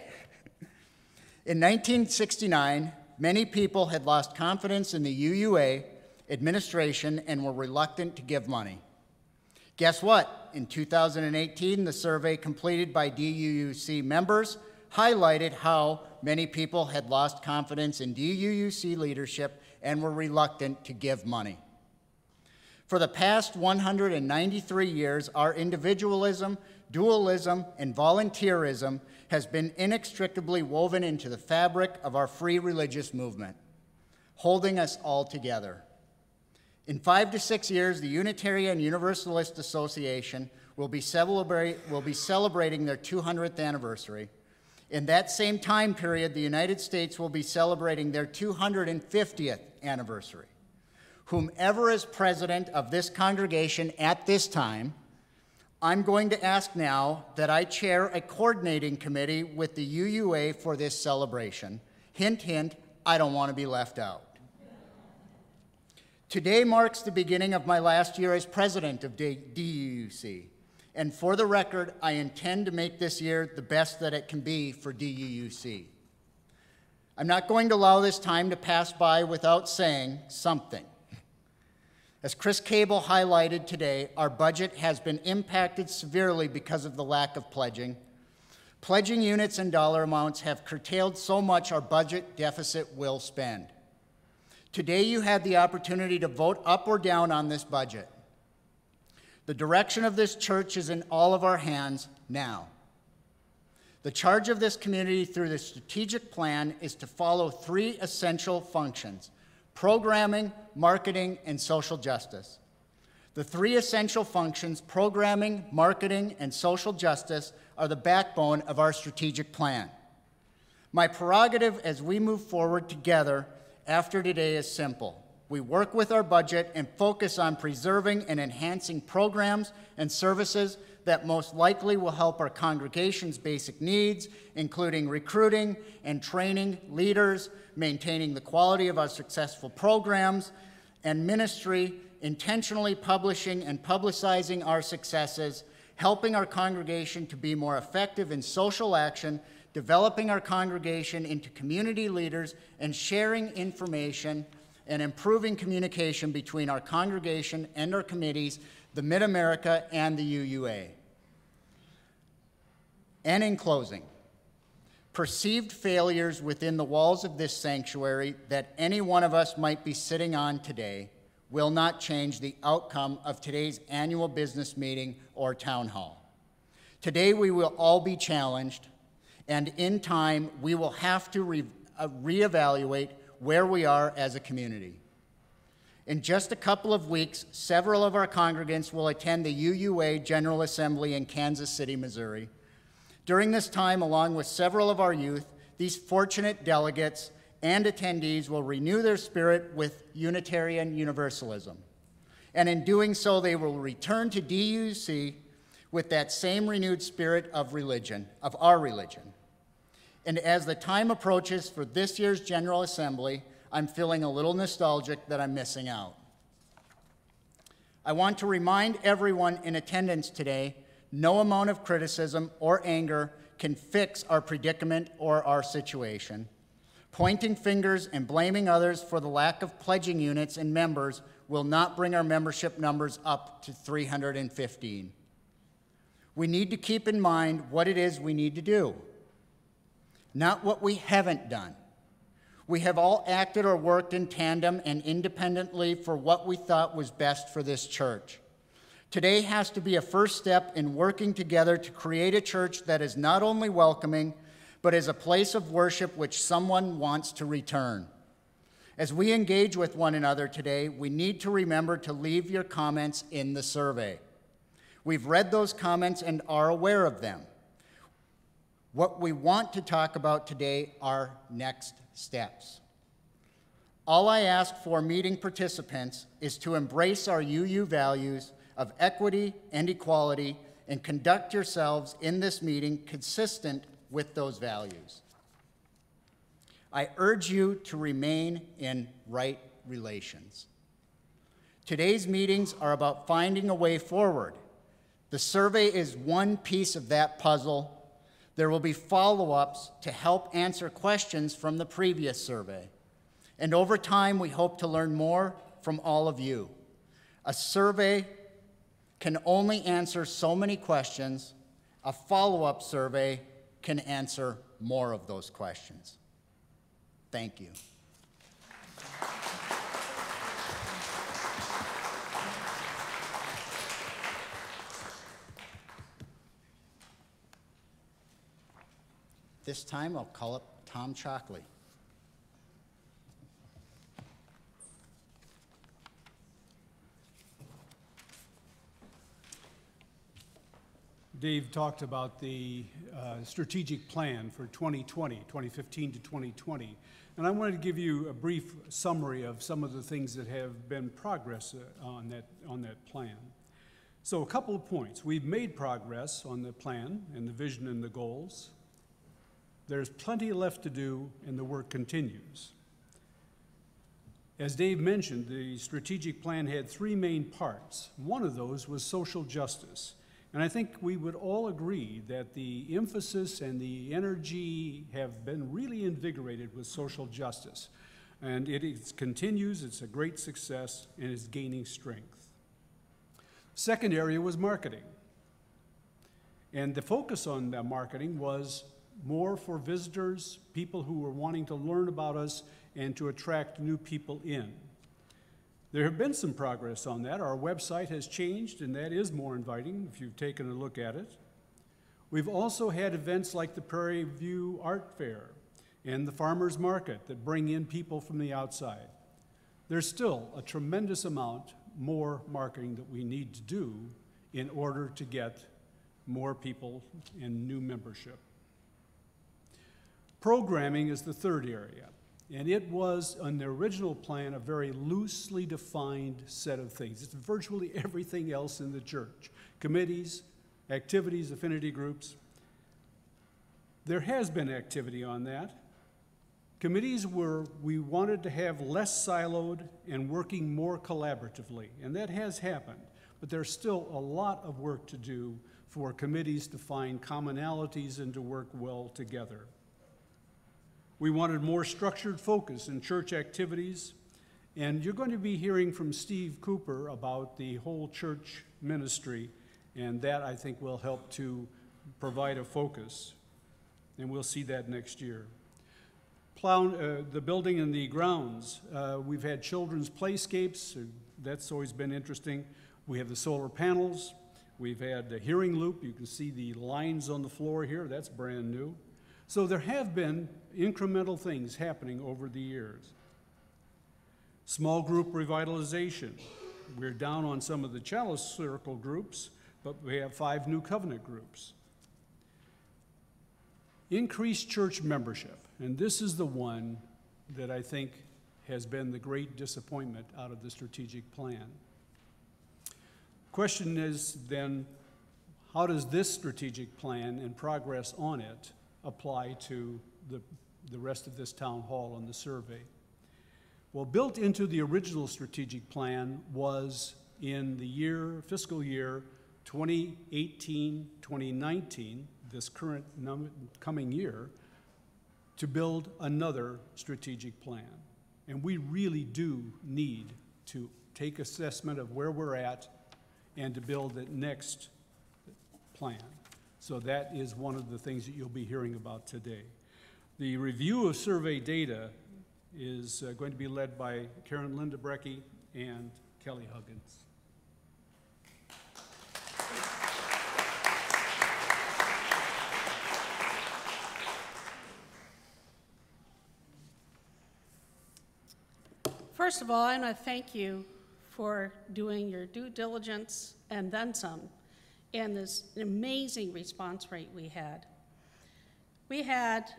In 1969, many people had lost confidence in the UUA administration and were reluctant to give money. Guess what? In 2018, the survey completed by DUUC members highlighted how many people had lost confidence in DUUC leadership and were reluctant to give money. For the past 193 years, our individualism, dualism, and volunteerism has been inextricably woven into the fabric of our free religious movement, holding us all together. In 5 to 6 years, the Unitarian Universalist Association will be celebrating their 200th anniversary. In that same time period, the United States will be celebrating their 250th anniversary. Whomever is president of this congregation at this time, I'm going to ask now that I chair a coordinating committee with the UUA for this celebration. Hint, hint, I don't want to be left out. Today marks the beginning of my last year as president of DUUC. And for the record, I intend to make this year the best that it can be for DUUC. I'm not going to allow this time to pass by without saying something. As Chris Cable highlighted today, our budget has been impacted severely because of the lack of pledging. Pledging units and dollar amounts have curtailed so much our budget deficit will spend. Today you had the opportunity to vote up or down on this budget. The direction of this church is in all of our hands now. The charge of this community through the strategic plan is to follow 3 essential functions: programming, marketing, and social justice. The 3 essential functions, programming, marketing, and social justice, are the backbone of our strategic plan. My prerogative as we move forward together after today is simple. We work with our budget and focus on preserving and enhancing programs and services that most likely will help our congregation's basic needs, including recruiting and training leaders, maintaining the quality of our successful programs, and ministry, intentionally publishing and publicizing our successes, helping our congregation to be more effective in social action, developing our congregation into community leaders, and sharing information and improving communication between our congregation and our committees, the Mid-America and the UUA. And in closing, perceived failures within the walls of this sanctuary that any one of us might be sitting on today will not change the outcome of today's annual business meeting or town hall. Today we will all be challenged, and in time we will have to reevaluate where we are as a community. In just a couple of weeks, several of our congregants will attend the UUA General Assembly in Kansas City, Missouri. During this time, along with several of our youth, these fortunate delegates and attendees will renew their spirit with Unitarian Universalism. And in doing so, they will return to DUC with that same renewed spirit of religion, of our religion. And as the time approaches for this year's General Assembly, I'm feeling a little nostalgic that I'm missing out. I want to remind everyone in attendance today, no amount of criticism or anger can fix our predicament or our situation. Pointing fingers and blaming others for the lack of pledging units and members will not bring our membership numbers up to 315. We need to keep in mind what it is we need to do, not what we haven't done. We have all acted or worked in tandem and independently for what we thought was best for this church. Today has to be a first step in working together to create a church that is not only welcoming, but is a place of worship which someone wants to return. As we engage with one another today, we need to remember to leave your comments in the survey. We've read those comments and are aware of them. What we want to talk about today are next steps. All I ask for meeting participants is to embrace our UU values of equity and equality and conduct yourselves in this meeting consistent with those values. I urge you to remain in right relations. Today's meetings are about finding a way forward. The survey is one piece of that puzzle. There will be follow-ups to help answer questions from the previous survey. And over time, we hope to learn more from all of you. A survey can only answer so many questions. A follow-up survey can answer more of those questions. Thank you. This time, I'll call up Tom Chalkley. Dave talked about the strategic plan for 2015 to 2020. And I wanted to give you a brief summary of some of the things that have been progress on that plan. So a couple of points. We've made progress on the plan and the vision and the goals. There's plenty left to do, and the work continues. As Dave mentioned, the strategic plan had three main parts. One of those was social justice. And I think we would all agree that the emphasis and the energy have been really invigorated with social justice. And it continues, it's a great success, and is gaining strength. Second area was marketing. And the focus on that marketing was more for visitors, people who were wanting to learn about us, and to attract new people in. There have been some progress on that. Our website has changed, and that is more inviting if you've taken a look at it. We've also had events like the Prairie View Art Fair and the Farmers Market that bring in people from the outside. There's still a tremendous amount more marketing that we need to do in order to get more people and new membership. Programming is the third area. And it was, on the original plan, a very loosely defined set of things. It's virtually everything else in the church. Committees, activities, affinity groups. There has been activity on that. Committees we wanted to have less siloed and working more collaboratively, and that has happened. But there's still a lot of work to do for committees to find commonalities and to work well together. We wanted more structured focus in church activities, and you're going to be hearing from Steve Cooper about the whole church ministry, and that, I think, will help to provide a focus, and we'll see that next year. The building and the grounds, we've had children's playscapes. That's always been interesting. We have the solar panels. We've had the hearing loop. You can see the lines on the floor here. That's brand new. So there have been incremental things happening over the years. Small group revitalization. We're down on some of the chalice circle groups, but we have 5 new covenant groups. Increased church membership, and this is the one that I think has been the great disappointment out of the strategic plan. Question is then, how does this strategic plan and progress on it apply to the rest of this town hall and the survey? Well, built into the original strategic plan was in the fiscal year 2018-2019, this current coming year, to build another strategic plan. And we really do need to take assessment of where we're at and to build the next plan. So that is one of the things that you'll be hearing about today. The review of survey data is going to be led by Karen Lindebrecke and Kelly Huggins. First of all, I want to thank you for doing your due diligence and then some in this amazing response rate we had. We had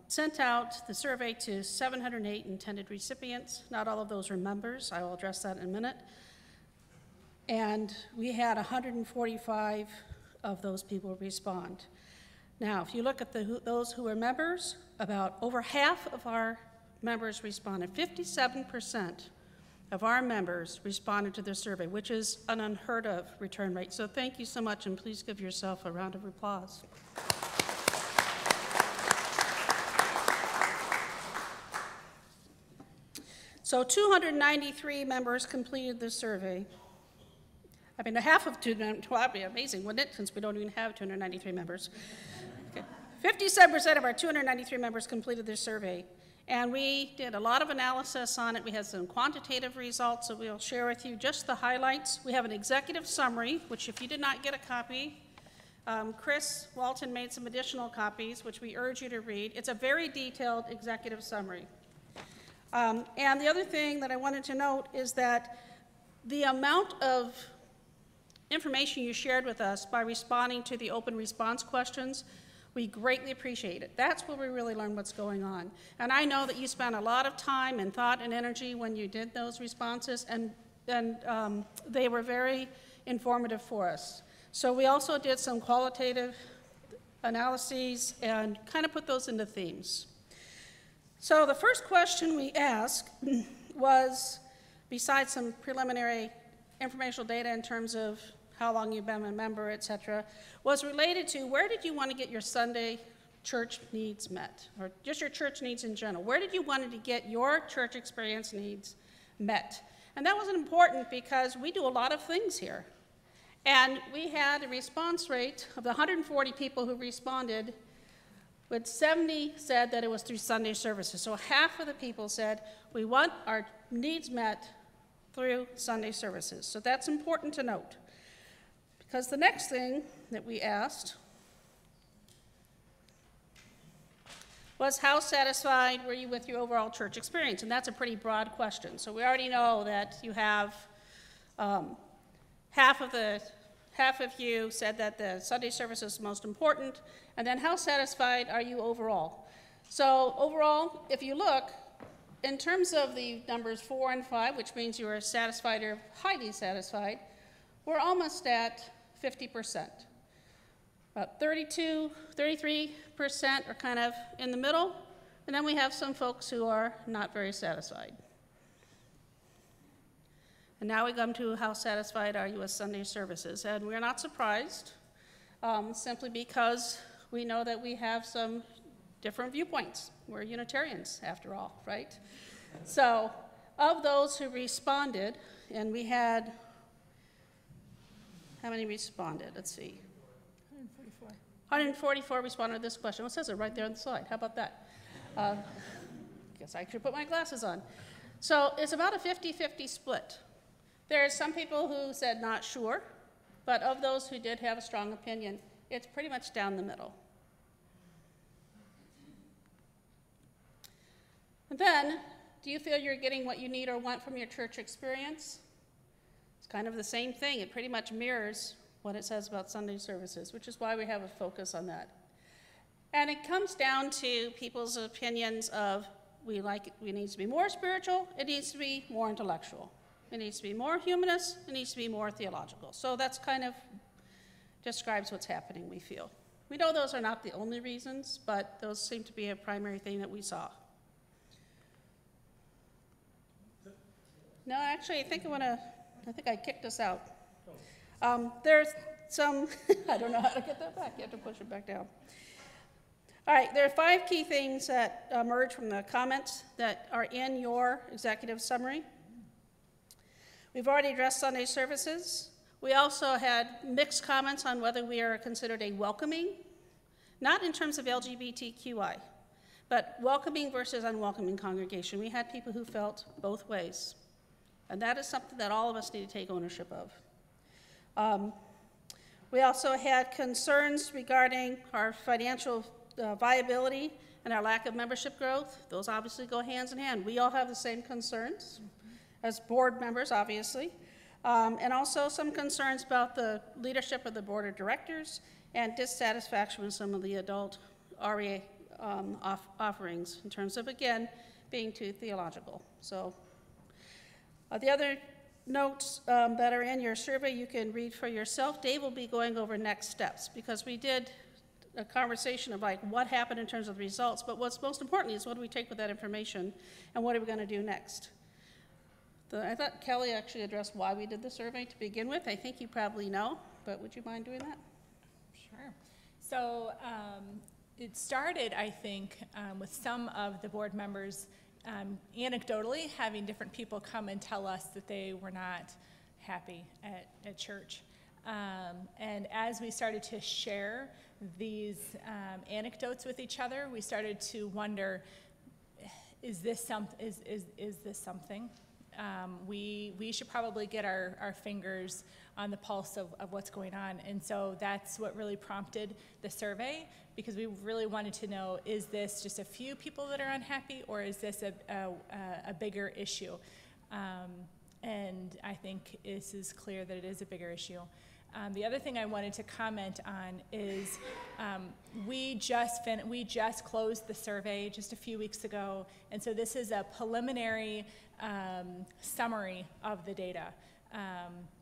sent out the survey to 708 intended recipients. Not all of those are members. I will address that in a minute. And we had 145 of those people respond. Now, if you look at those who are members, about over half of our members responded. 57% of our members responded to the survey, which is an unheard of return rate. So thank you so much, and please give yourself a round of applause. So 293 members completed the survey. I mean, half of 293, well, that'd be amazing, wouldn't it, since we don't even have 293 members. Okay. 57% of our 293 members completed their survey. And we did a lot of analysis on it. We had some quantitative results that we'll share with you, just the highlights. We have an executive summary, which if you did not get a copy, Chris Walton made some additional copies, which we urge you to read. It's a very detailed executive summary. And the other thing that I wanted to note is that the amount of information you shared with us by responding to the open response questions. We greatly appreciate it. That's where we really learn what's going on. And I know that you spent a lot of time and thought and energy when you did those responses, and they were very informative for us. So we also did some qualitative analyses and kind of put those into themes. So the first question we asked was, besides some preliminary informational data in terms of how long you've been a member, et cetera, was related to where did you want to get your Sunday church needs met, or just your church needs in general? Where did you want to get your church experience needs met? And that was important because we do a lot of things here. And we had a response rate of the 140 people who responded, but 70 said that it was through Sunday services. So half of the people said, we want our needs met through Sunday services. So that's important to note. Because the next thing that we asked was, how satisfied were you with your overall church experience? And that's a pretty broad question. So we already know that you have half of you said that the Sunday service is most important, and then how satisfied are you overall? So overall, if you look, in terms of the numbers 4 and 5, which means you are satisfied or highly satisfied, we're almost at 50%. About 33% are kind of in the middle, and then we have some folks who are not very satisfied. And now we come to how satisfied are you with Sunday services, and we're not surprised, simply because we know that we have some different viewpoints. We're Unitarians, after all, right? So of those who responded, and we had, how many responded? Let's see. 144 responded to this question. Well, it says it right there on the slide. How about that? Guess I should put my glasses on. So it's about a 50-50 split. There are some people who said not sure, but of those who did have a strong opinion, it's pretty much down the middle. And then, do you feel you're getting what you need or want from your church experience? It's kind of the same thing. It pretty much mirrors what it says about Sunday services, which is why we have a focus on that. And it comes down to people's opinions of, it needs to be more spiritual, it needs to be more intellectual. It needs to be more humanist, it needs to be more theological. So that's kind of describes what's happening, we feel. We know those are not the only reasons, but those seem to be a primary thing that we saw. No, actually, I think I kicked us out. There's some, I don't know how to get that back. You have to push it back down. All right, there are 5 key things that emerge from the comments that are in your executive summary. We've already addressed Sunday services. We also had mixed comments on whether we are considered a welcoming, not in terms of LGBTQI, but welcoming versus unwelcoming congregation. We had people who felt both ways. And that is something that all of us need to take ownership of. We also had concerns regarding our financial viability and our lack of membership growth. Those obviously go hands in hand. We all have the same concerns as board members, obviously. And also some concerns about the leadership of the board of directors and dissatisfaction with some of the adult REA offerings in terms of, again, being too theological. So the other notes that are in your survey you can read for yourself. Dave will be going over next steps because we did a conversation of like what happened in terms of the results, but what's most important is what do we take with that information and what are we going to do next. I thought Kelly actually addressed why we did the survey to begin with. I think you probably know, but would you mind doing that? Sure. So it started, I think, with some of the board members anecdotally having different people come and tell us that they were not happy at church. And as we started to share these anecdotes with each other, we started to wonder, is this something? We should probably get our fingers on the pulse of what's going on. And so that's what really prompted the survey, because we really wanted to know, is this just a few people that are unhappy, or is this a bigger issue? and I think this is clear that it is a bigger issue. The other thing I wanted to comment on is we just closed the survey just a few weeks ago, and so this is a preliminary summary of the data.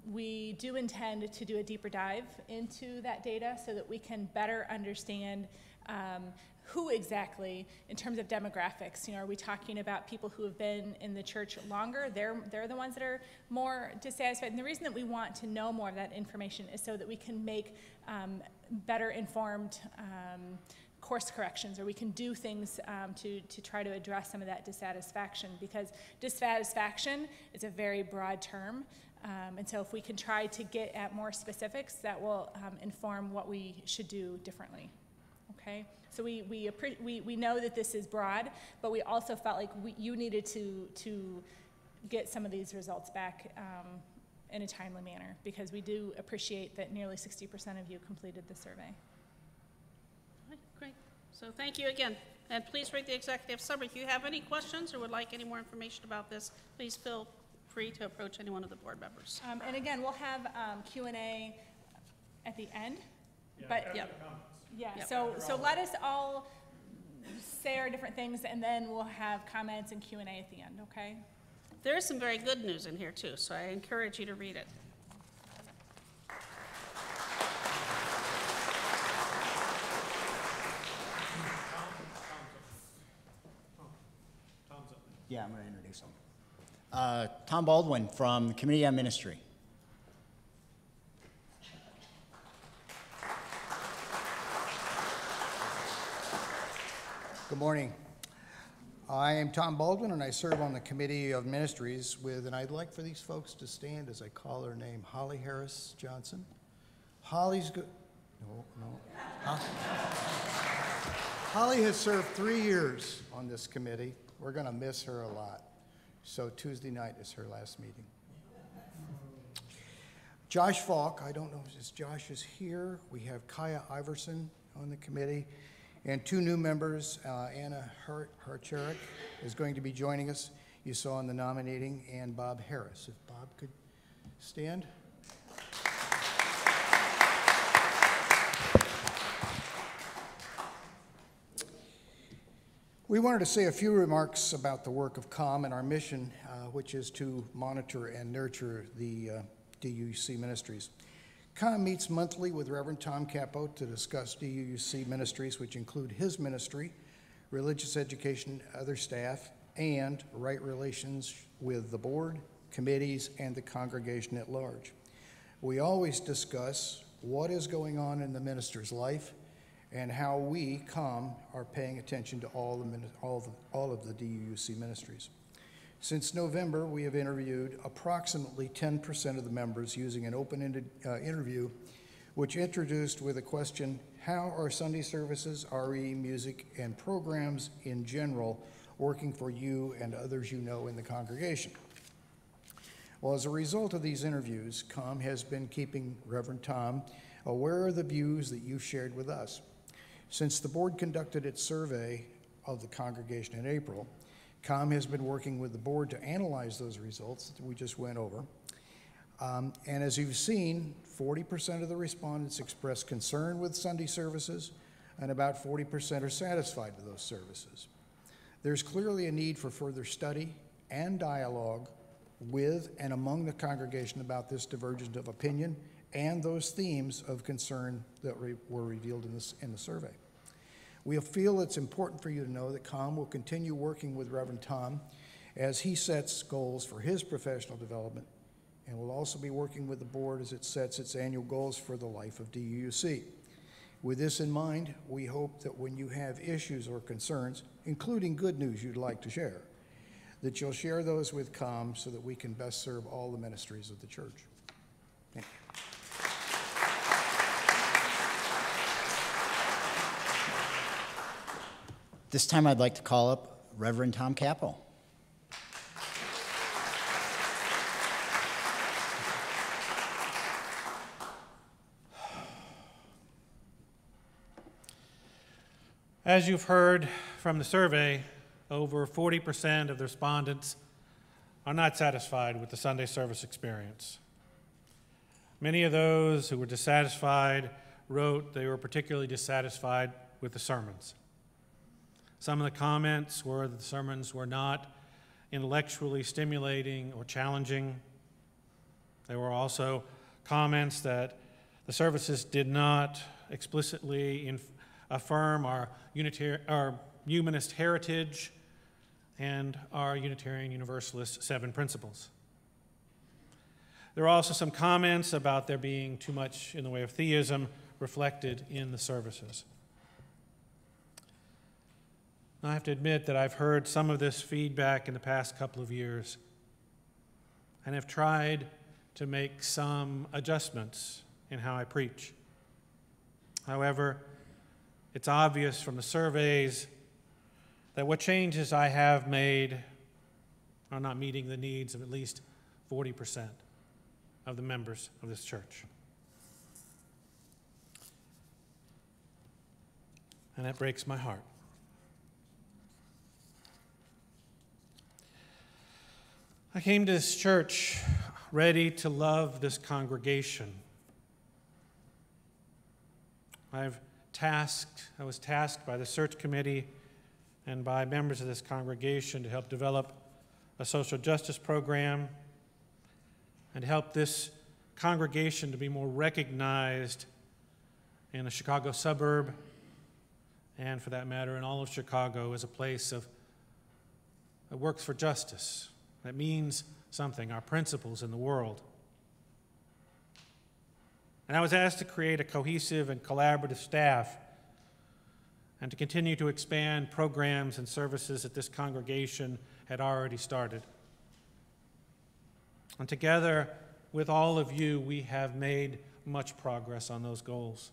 We do intend to do a deeper dive into that data so that we can better understand who exactly, in terms of demographics, are we talking about people who have been in the church longer? They're the ones that are more dissatisfied. And the reason that we want to know more of that information is so that we can make better informed course corrections, or we can do things to try to address some of that dissatisfaction, because dissatisfaction is a very broad term. And so if we can try to get at more specifics, that will inform what we should do differently. Okay? So we know that this is broad, but we also felt like you needed to get some of these results back in a timely manner, because we do appreciate that nearly 60% of you completed the survey. All right, great. So thank you again. And please read the executive summary. If you have any questions or would like any more information about this, please feel free to approach any one of the board members. And again, we'll have Q&A at the end. Yeah, but yeah. Yep. So let us all say our different things, and then we'll have comments and Q&A at the end, okay? There is some very good news in here too, so I encourage you to read it. Yeah, I'm going to introduce him. Tom Baldwin from the Committee on Ministry. Good morning. I am Tom Baldwin, and I serve on the Committee of Ministries and I'd like for these folks to stand as I call her name, Holly Harris Johnson. Holly's good. No. Holly has served 3 years on this committee. We're going to miss her a lot. So Tuesday night is her last meeting. Josh Falk, I don't know if Josh is here. We have Kaya Iverson on the committee. And 2 new members, Anna Harcherek is going to be joining us. You saw in the nominating, and Bob Harris. If Bob could stand. We wanted to say a few remarks about the work of COM and our mission, which is to monitor and nurture the DUC ministries. COM meets monthly with Reverend Tom Capo to discuss DUC ministries, which include his ministry, religious education, other staff, and right relations with the board, committees, and the congregation at large. We always discuss what is going on in the minister's life and how we, COM, are paying attention to all of the DUC ministries. Since November, we have interviewed approximately 10% of the members using an open-ended interview, which introduced with a question, how are Sunday services, RE, music, and programs in general working for you and others you know in the congregation? Well, as a result of these interviews, COM has been keeping Reverend Tom aware of the views that you shared with us. Since the board conducted its survey of the congregation in April, COM has been working with the board to analyze those results that we just went over. And as you've seen, 40% of the respondents expressed concern with Sunday services, and about 40% are satisfied with those services. There's clearly a need for further study and dialogue with and among the congregation about this divergence of opinion and those themes of concern that were revealed in the survey. We feel it's important for you to know that COM will continue working with Reverend Tom as he sets goals for his professional development, and will also be working with the board as it sets its annual goals for the life of DUC. With this in mind, we hope that when you have issues or concerns, including good news you'd like to share, that you'll share those with COM so that we can best serve all the ministries of the church. Thank you. This time I'd like to call up Reverend Tom Capo. As you've heard from the survey, over 40% of the respondents are not satisfied with the Sunday service experience. Many of those who were dissatisfied wrote they were particularly dissatisfied with the sermons. Some of the comments were that the sermons were not intellectually stimulating or challenging. There were also comments that the services did not explicitly affirm our humanist heritage and our Unitarian Universalist 7 principles. There were also some comments about there being too much in the way of theism reflected in the services. I have to admit that I've heard some of this feedback in the past couple of years and have tried to make some adjustments in how I preach. However, it's obvious from the surveys that what changes I have made are not meeting the needs of at least 40% of the members of this church. And that breaks my heart. I came to this church ready to love this congregation. I was tasked by the search committee and by members of this congregation to help develop a social justice program and help this congregation to be more recognized in the Chicago suburb and, for that matter, in all of Chicago as a place that works for justice, that means something, our principles in the world. And I was asked to create a cohesive and collaborative staff and to continue to expand programs and services that this congregation had already started. And together with all of you, we have made much progress on those goals.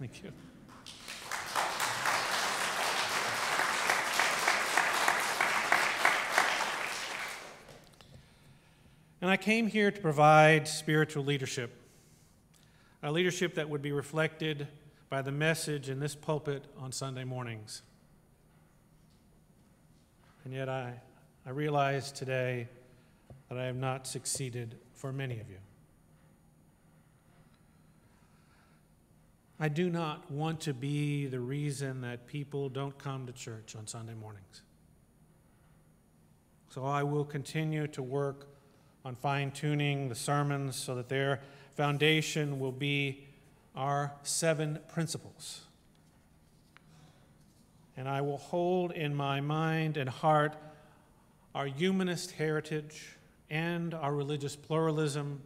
Thank you. And I came here to provide spiritual leadership, a leadership that would be reflected by the message in this pulpit on Sunday mornings. And yet I realize today that I have not succeeded for many of you. I do not want to be the reason that people don't come to church on Sunday mornings. So I will continue to work on fine-tuning the sermons so that their foundation will be our 7 principles. And I will hold in my mind and heart our humanist heritage and our religious pluralism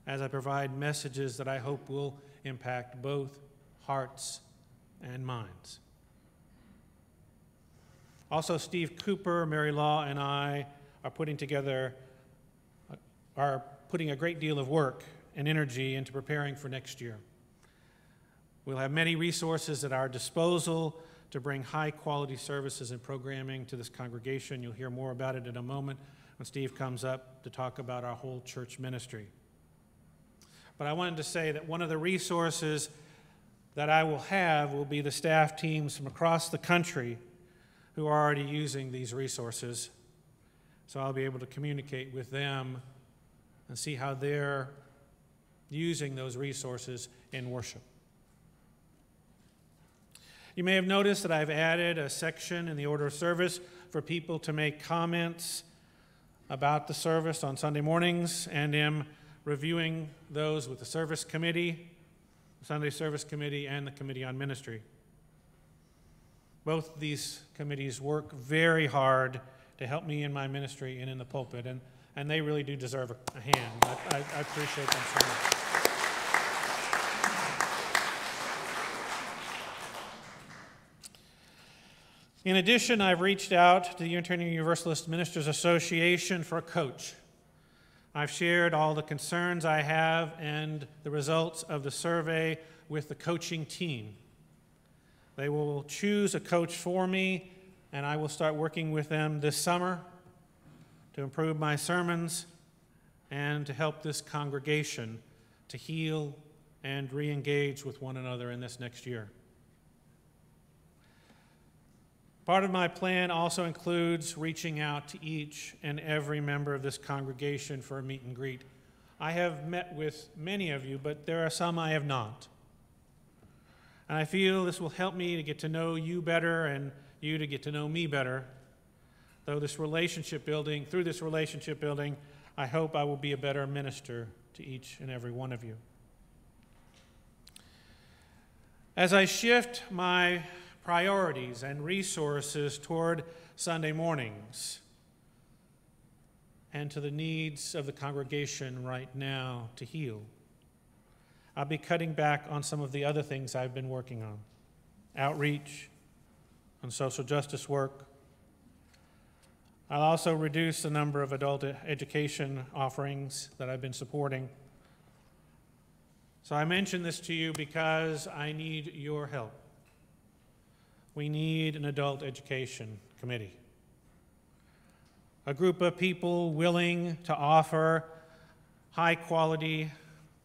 as I provide messages that I hope will impact both hearts and minds. Also, Steve Cooper, Mary Law, and I are putting a great deal of work and energy into preparing for next year. We'll have many resources at our disposal to bring high-quality services and programming to this congregation. You'll hear more about it in a moment when Steve comes up to talk about our whole church ministry. But I wanted to say that one of the resources that I will have will be the staff teams from across the country who are already using these resources. So I'll be able to communicate with them and see how they're using those resources in worship. You may have noticed that I've added a section in the order of service for people to make comments about the service on Sunday mornings, and am reviewing those with the service committee, the Sunday service committee, and the committee on ministry. Both of these committees work very hard to help me in my ministry and in the pulpit, and they really do deserve a hand. I appreciate them so much. In addition, I've reached out to the Unitarian Universalist Ministers Association for a coach. I've shared all the concerns I have and the results of the survey with the coaching team. They will choose a coach for me, and I will start working with them this summer to improve my sermons and to help this congregation to heal and re-engage with one another in this next year. Part of my plan also includes reaching out to each and every member of this congregation for a meet and greet. I have met with many of you, but there are some I have not. And I feel this will help me to get to know you better and you to get to know me better. Through this relationship building, I hope I will be a better minister to each and every one of you. As I shift my priorities and resources toward Sunday mornings and to the needs of the congregation right now to heal, I'll be cutting back on some of the other things I've been working on. Outreach, on social justice work. I'll also reduce the number of adult education offerings that I've been supporting. So I mention this to you because I need your help. We need an adult education committee. A group of people willing to offer high-quality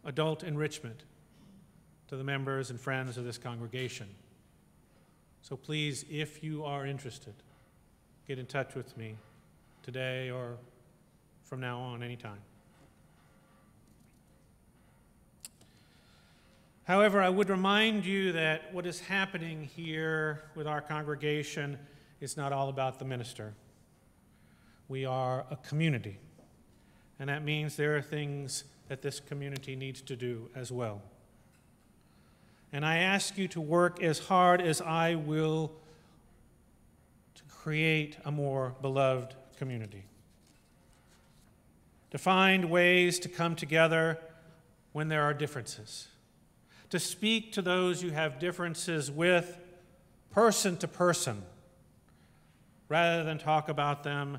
adult enrichment to the members and friends of this congregation. So please, if you are interested, get in touch with me today or from now on, anytime. However, I would remind you that what is happening here with our congregation is not all about the minister. We are a community, and that means there are things that this community needs to do as well. And I ask you to work as hard as I will to create a more beloved community, to find ways to come together when there are differences, to speak to those you have differences with person to person, rather than talk about them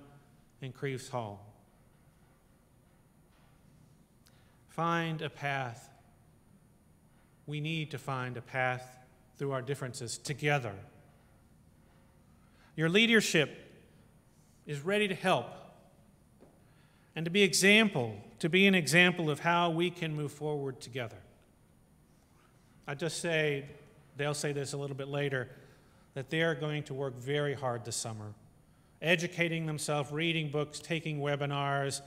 in Creeves Hall. Find a path. We need to find a path through our differences together. Your leadership is ready to help and to be an example of how we can move forward together. I just say, they'll say this a little bit later, that they are going to work very hard this summer, educating themselves, reading books, taking webinars,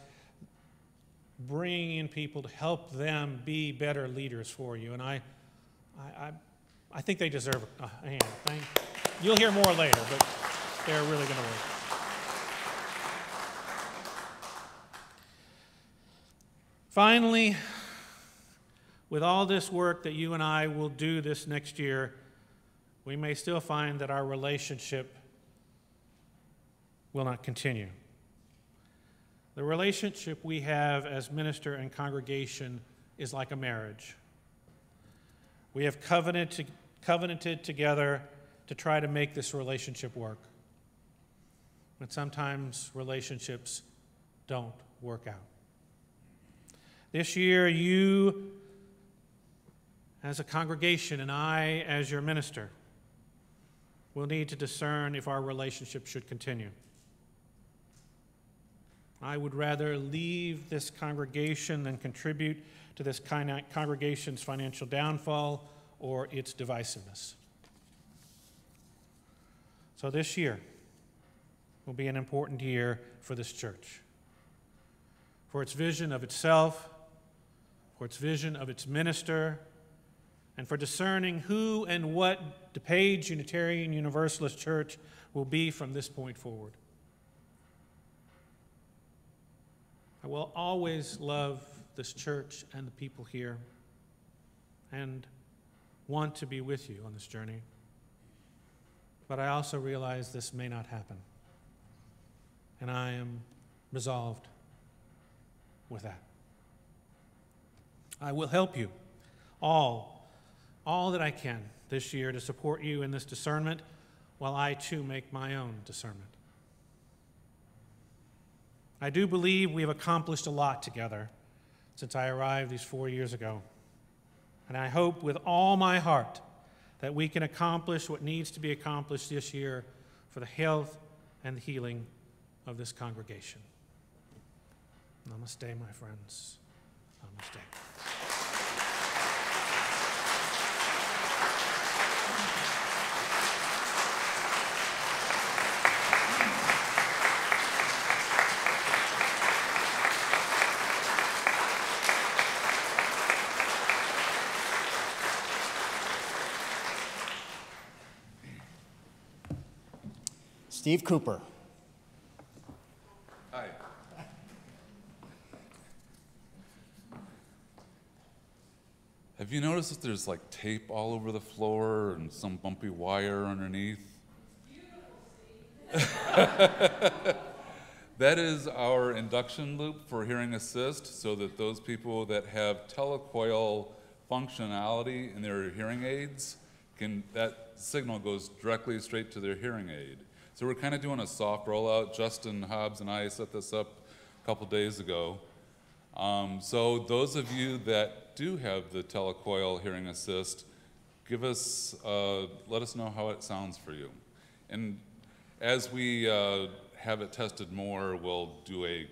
bringing in people to help them be better leaders for you. And I think they deserve a hand. You'll hear more later, but they're really going to work. Finally, with all this work that you and I will do this next year, we may still find that our relationship will not continue. The relationship we have as minister and congregation is like a marriage. We have covenanted together to try to make this relationship work. But sometimes relationships don't work out. This year, you as a congregation and I as your minister will need to discern if our relationship should continue. I would rather leave this congregation than contribute to this congregation's financial downfall or its divisiveness. So this year will be an important year for this church, for its vision of itself, for its vision of its minister, and for discerning who and what DuPage Unitarian Universalist Church will be from this point forward. I will always love this church and the people here and want to be with you on this journey. But I also realize this may not happen. And I am resolved with that. I will help you all that I can this year to support you in this discernment while I too make my own discernment. I do believe we have accomplished a lot together since I arrived these 4 years ago. And I hope with all my heart that we can accomplish what needs to be accomplished this year for the health and the healing of this congregation. Namaste, my friends. Namaste. Steve Cooper. Hi. Have you noticed that there's like tape all over the floor and some bumpy wire underneath? That is our induction loop for hearing assist, so that those people that have telecoil functionality in their hearing aids that signal goes directly straight to their hearing aid. So we're kind of doing a soft rollout. Justin Hobbs and I set this up a couple days ago. So those of you that do have the telecoil hearing assist, let us know how it sounds for you. And as we have it tested more, we'll do a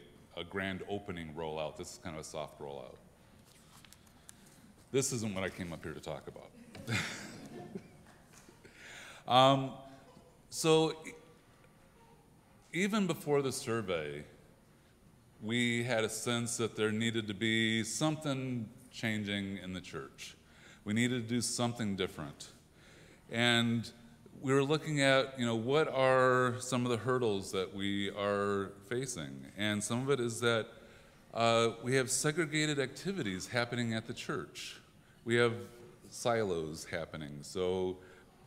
grand opening rollout. This is kind of a soft rollout. This isn't what I came up here to talk about. So even before the survey, we had a sense that there needed to be something changing in the church. We needed to do something different. And we were looking at, what are some of the hurdles that we are facing? And some of it is that we have segregated activities happening at the church. We have silos happening. So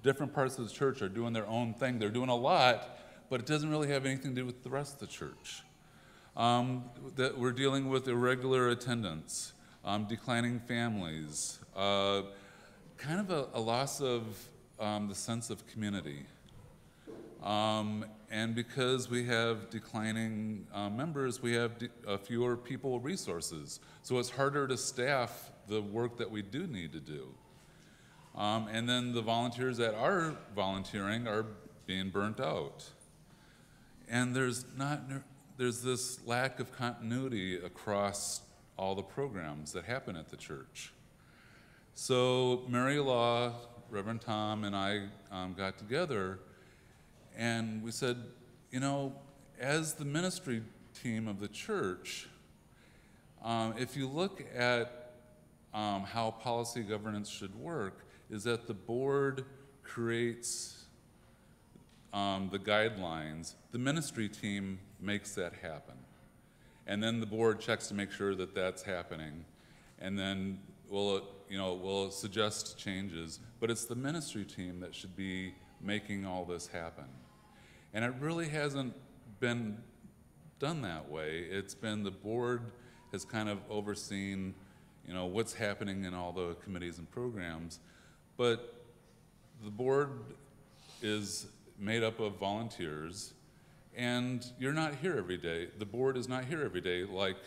different parts of the church are doing their own thing. They're doing a lot, but it doesn't really have anything to do with the rest of the church. That we're dealing with irregular attendance, declining families, kind of a loss of the sense of community. And because we have declining members, we have fewer people resources. So it's harder to staff the work that we do need to do. And then the volunteers that are volunteering are being burnt out. And there's this lack of continuity across all the programs that happen at the church. So Mary Law, Reverend Tom, and I got together, and we said, as the ministry team of the church, if you look at how policy governance should work, is that the board creates the guidelines, the ministry team makes that happen. And then the board checks to make sure that that's happening. And then we'll suggest changes, but it's the ministry team that should be making all this happen. And it really hasn't been done that way. It's been the board has kind of overseen, what's happening in all the committees and programs, but the board is made up of volunteers, and you're not here every day. The board is not here every day like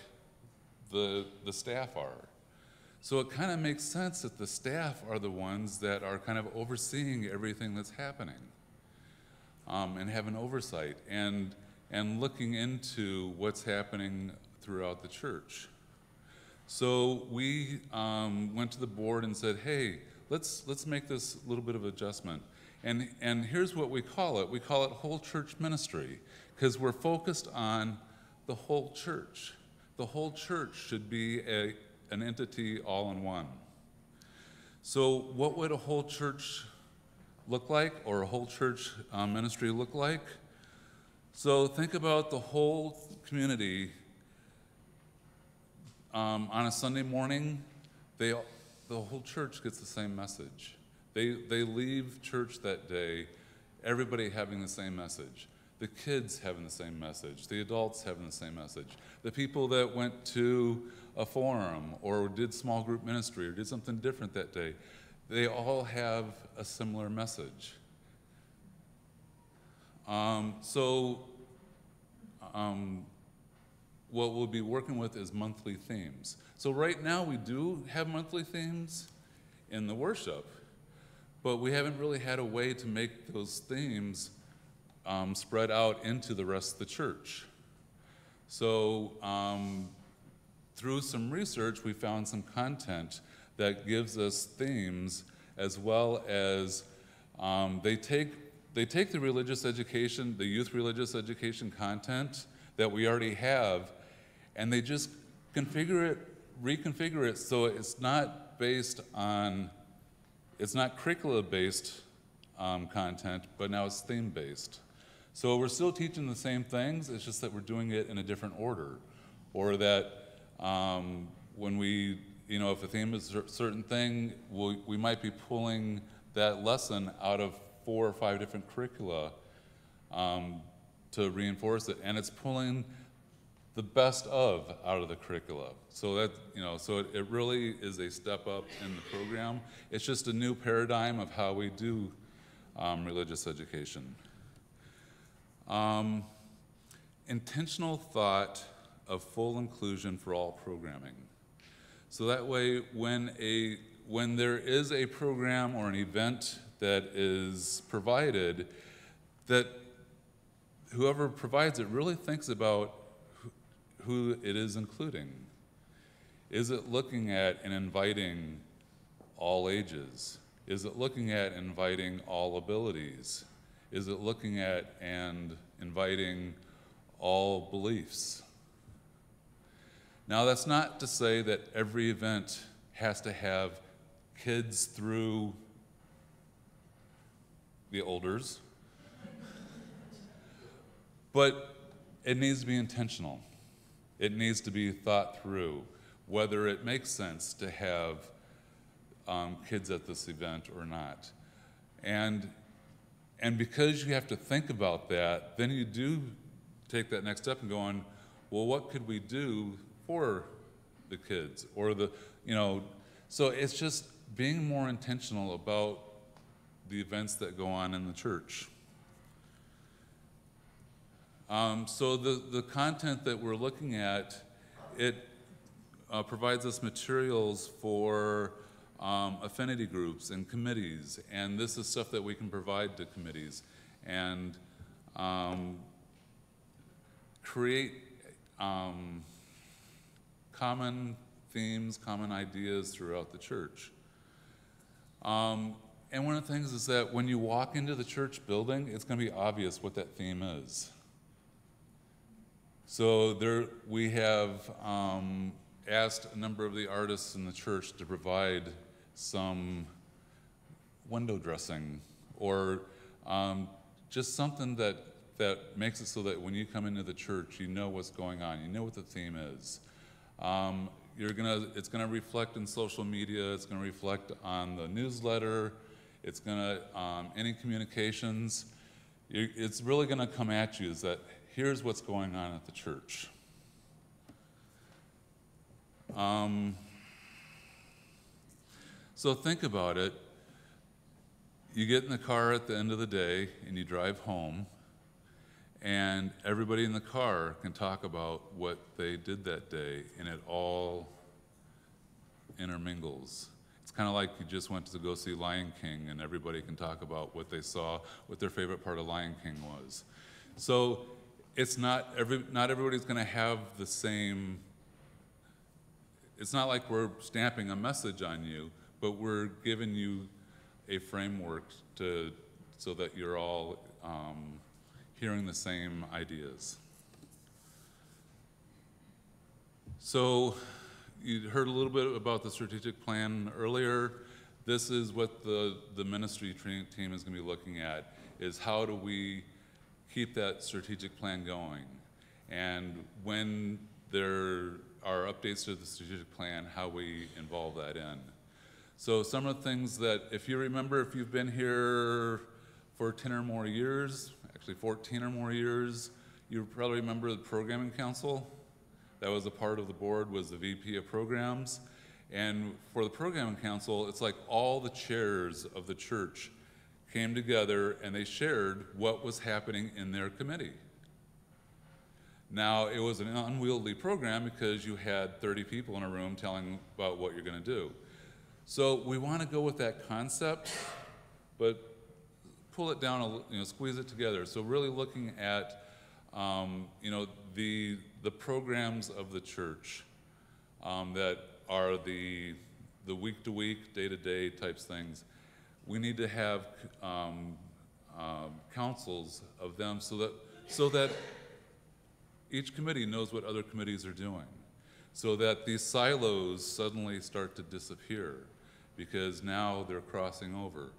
the staff are. So it kind of makes sense that the staff are the ones that are kind of overseeing everything that's happening, and have an oversight and looking into what's happening throughout the church. So we went to the board and said, hey, let's make this a little bit of adjustment. And here's what we call it. We call it whole church ministry, because we're focused on the whole church. The whole church should be an entity all in one. So what would a whole church look like, or a whole church ministry look like? So think about the whole community. On a Sunday morning, the whole church gets the same message. They leave church that day, everybody having the same message. The kids having the same message. The adults having the same message. The people that went to a forum or did small group ministry or did something different that day, they all have a similar message. What we'll be working with is monthly themes. So right now we do have monthly themes in the worship, but we haven't really had a way to make those themes spread out into the rest of the church. So through some research, we found some content that gives us themes, as well as they take the religious education, the youth religious education content that we already have, and they just reconfigure it so it's not based on, it's not curricula-based content, but now it's theme-based. So we're still teaching the same things, it's just that we're doing it in a different order. Or that when we, if a theme is a certain thing, we might be pulling that lesson out of 4 or 5 different curricula to reinforce it. And it's pulling the best of out of the curricula. So that, so it really is a step up in the program. It's just a new paradigm of how we do religious education. Intentional thought of full inclusion for all programming. So that way, when there is a program or an event that is provided, that whoever provides it really thinks about who it is including. Is it looking at and inviting all ages? Is it looking at and inviting all abilities? Is it looking at and inviting all beliefs? Now, that's not to say that every event has to have kids through the elders, but it needs to be intentional. It needs to be thought through, whether it makes sense to have kids at this event or not. And because you have to think about that, then you do take that next step and go on, well, what could we do for the kids? Or so it's just being more intentional about the events that go on in the church. So the content that we're looking at, it provides us materials for affinity groups and committees, and this is stuff that we can provide to committees and create common themes, common ideas throughout the church. And one of the things is that when you walk into the church building, it's going to be obvious what that theme is. So we have asked a number of the artists in the church to provide some window dressing or just something that makes it so that when you come into the church, you know what's going on, you know what the theme is. It's gonna reflect in social media, it's gonna reflect on the newsletter, it's gonna, any communications, it's really gonna come at you is that here's what's going on at the church. So think about it. You get in the car at the end of the day and you drive home, and everybody in the car can talk about what they did that day, and it all intermingles. It's kind of like you just went to go see Lion King, and everybody can talk about what they saw, what their favorite part of Lion King was. So it's not everybody's going to have the same. It's not like we're stamping a message on you, but we're giving you a framework so that you're all hearing the same ideas. So you heard a little bit about the strategic plan earlier. This is what the ministry team is going to be looking at, is how do we keep that strategic plan going? And when there are updates to the strategic plan, how we involve that in. So some of the things that, if you remember, if you've been here for 10 or more years, actually 14 or more years, you probably remember the Programming Council. That was a part of the board, was the VP of Programs. And for the Programming Council, it's like all the chairs of the church came together and they shared what was happening in their committee. Now, it was an unwieldy program because you had 30 people in a room telling about what you're going to do. So we want to go with that concept, but pull it down, squeeze it together. So really looking at, the programs of the church that are the week-to-week, day-to-day types things. We need to have councils of them so that each committee knows what other committees are doing, so that these silos suddenly start to disappear because now they're crossing over.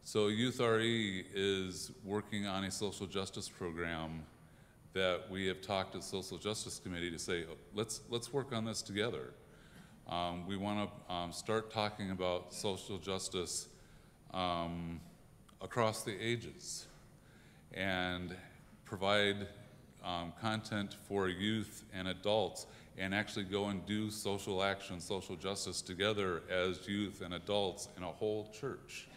So Youth RE is working on a social justice program that we have talked to the Social Justice Committee to say, let's work on this together. We want to start talking about social justice across the ages and provide content for youth and adults and actually go and do social action, social justice together as youth and adults in a whole church.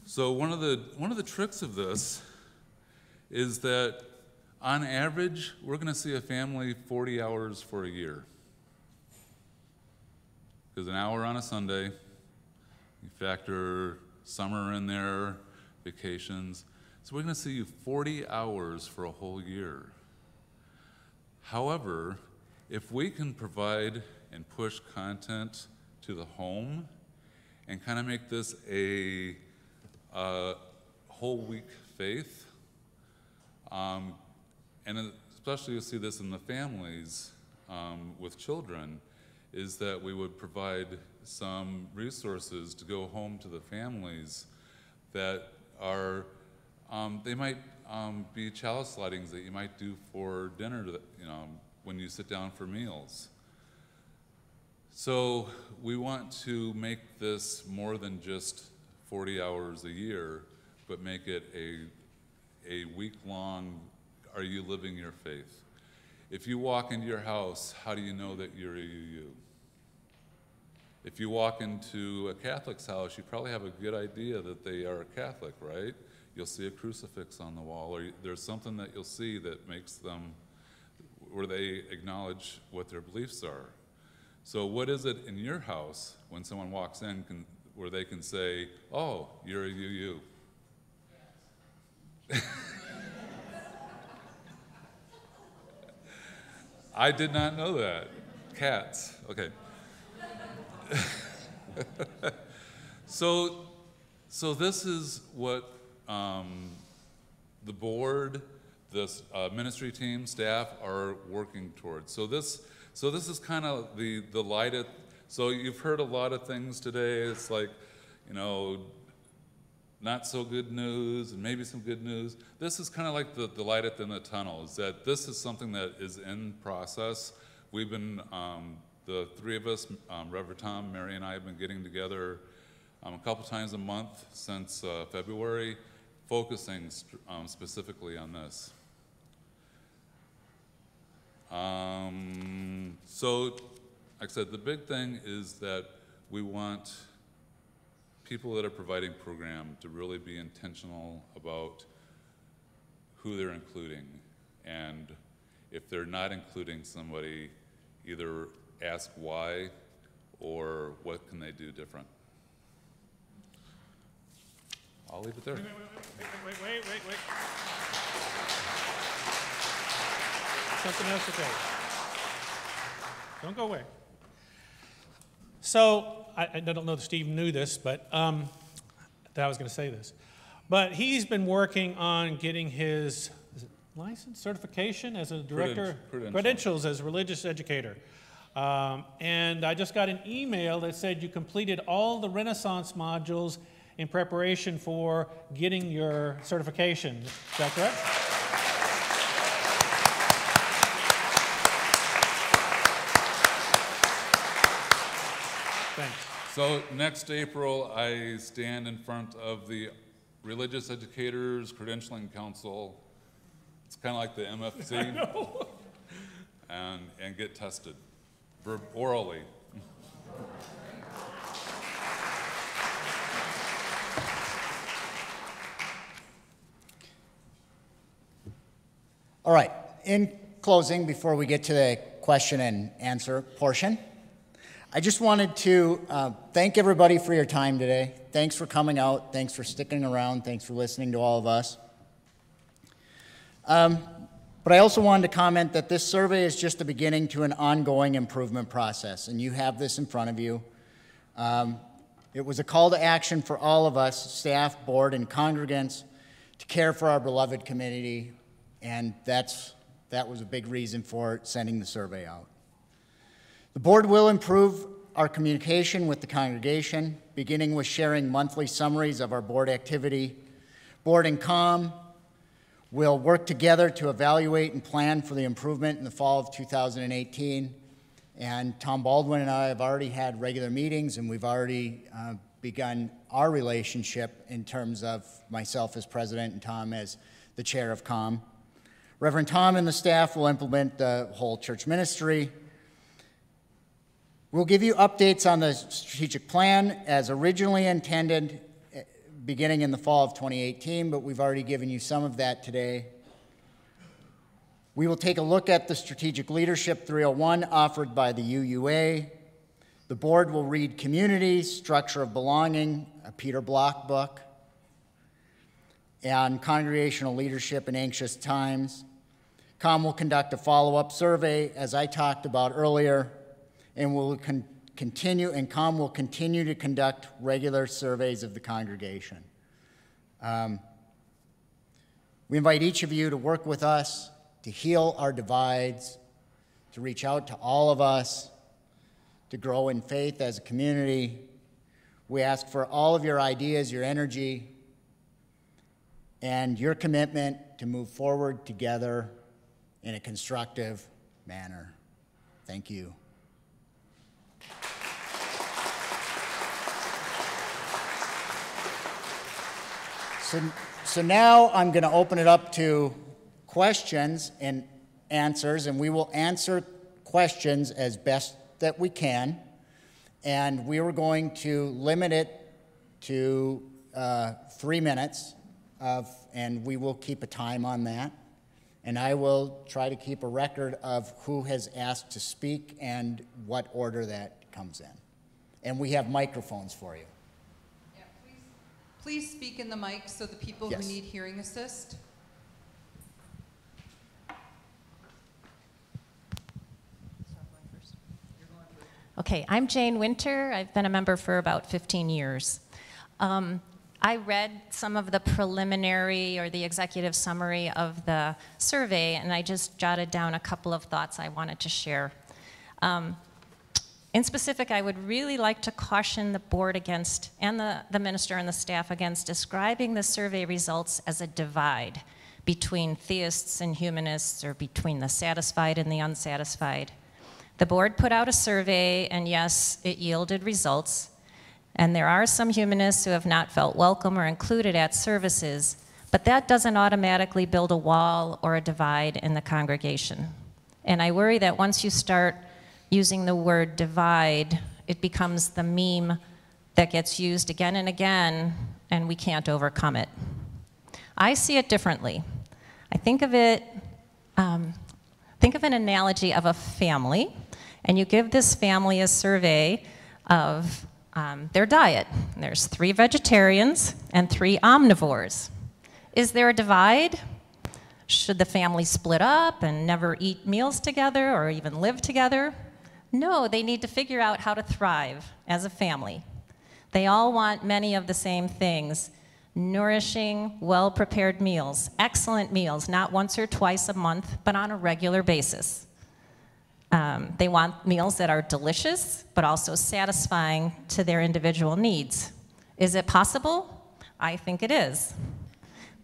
So one of the tricks of this is that on average, we're going to see a family 40 hours for a year. Because an hour on a Sunday, you factor summer in there, vacations. So we're going to see you 40 hours for a whole year. However, if we can provide and push content to the home and kind of make this a whole week faith, and especially you'll see this in the families with children, is that we would provide some resources to go home to the families that are, they might be chalice lightings that you might do for dinner, when you sit down for meals. So we want to make this more than just 40 hours a year, but make it a week-long, are you living your faith? If you walk into your house, how do you know that you're a UU? If you walk into a Catholic's house, you probably have a good idea that they are a Catholic, right? You'll see a crucifix on the wall, or there's something that you'll see that makes them, where they acknowledge what their beliefs are. So what is it in your house when someone walks in where they can say, oh, you're a UU? I did not know that. Cats, okay. So this is what the board, this ministry team, staff are working towards. So this is kind of the light at. So you've heard a lot of things today. It's like, not so good news and maybe some good news. This is kind of like the light at the end of the tunnel, is that this is something that is in process. We've been, the three of us, Reverend Tom, Mary, and I have been getting together a couple times a month since February, focusing specifically on this. So, like I said, the big thing is that we want people that are providing program to really be intentional about who they're including. And if they're not including somebody, either ask why or what can they do different. I'll leave it there. Wait. Something else to say. Don't go away. So, I don't know if Steve knew this, but that I was going to say this. But he's been working on getting his license, certification as a director, credentials as a religious educator. And I just got an email that said you completed all the Renaissance modules in preparation for getting your certification. Is that correct? Thanks. So next April, I stand in front of the Religious Educators Credentialing Council. It's kind of like the MFC. I know. And get tested orally. All right, in closing, before we get to the question and answer portion, I just wanted to thank everybody for your time today. Thanks for coming out. Thanks for sticking around. Thanks for listening to all of us. But I also wanted to comment that this survey is just the beginning to an ongoing improvement process, and you have this in front of you. It was a call to action for all of us, staff, board, and congregants, to care for our beloved community, and that was a big reason for sending the survey out. The board will improve our communication with the congregation beginning with sharing monthly summaries of our board activity. Board and COM will work together to evaluate and plan for the improvement in the fall of 2018. And Tom Baldwin and I have already had regular meetings, and we've already begun our relationship in terms of myself as president and Tom as the chair of COM. Reverend Tom and the staff will implement the whole church ministry. We'll give you updates on the strategic plan as originally intended beginning in the fall of 2018, but we've already given you some of that today. We will take a look at the Strategic Leadership 301 offered by the UUA. The board will read Community, Structure of Belonging, a Peter Block book, and Congregational Leadership in Anxious Times. COM will conduct a follow-up survey, as I talked about earlier, and COM will continue to conduct regular surveys of the congregation. We invite each of you to work with us to heal our divides, to reach out to all of us, to grow in faith as a community. We ask for all of your ideas, your energy, and your commitment to move forward together in a constructive manner. Thank you. So now I'm going to open it up to questions and answers, and we will answer questions as best that we can. And we are going to limit it to 3 minutes, and we will keep a time on that. And I will try to keep a record of who has asked to speak and what order that comes in. And we have microphones for you. Please speak in the mic so the people Yes. who need hearing assist. Okay, I'm Jane Winter. I've been a member for about 15 years. I read some of the preliminary or the executive summary of the survey, and I just jotted down a couple of thoughts I wanted to share. In specific, I would really like to caution the board against, and the minister and the staff against, describing the survey results as a divide between theists and humanists, or between the satisfied and the unsatisfied. The board put out a survey, and yes, it yielded results. And there are some humanists who have not felt welcome or included at services, but that doesn't automatically build a wall or a divide in the congregation. And I worry that once you start using the word divide, it becomes the meme that gets used again and again, and we can't overcome it. I see it differently. I think of it, think of an analogy of a family, and you give this family a survey of their diet. There's 3 vegetarians and 3 omnivores. Is there a divide? Should the family split up and never eat meals together or even live together? No, they need to figure out how to thrive as a family. They all want many of the same things: nourishing, well-prepared meals, excellent meals, not once or twice a month, but on a regular basis. They want meals that are delicious, but also satisfying to their individual needs. Is it possible? I think it is.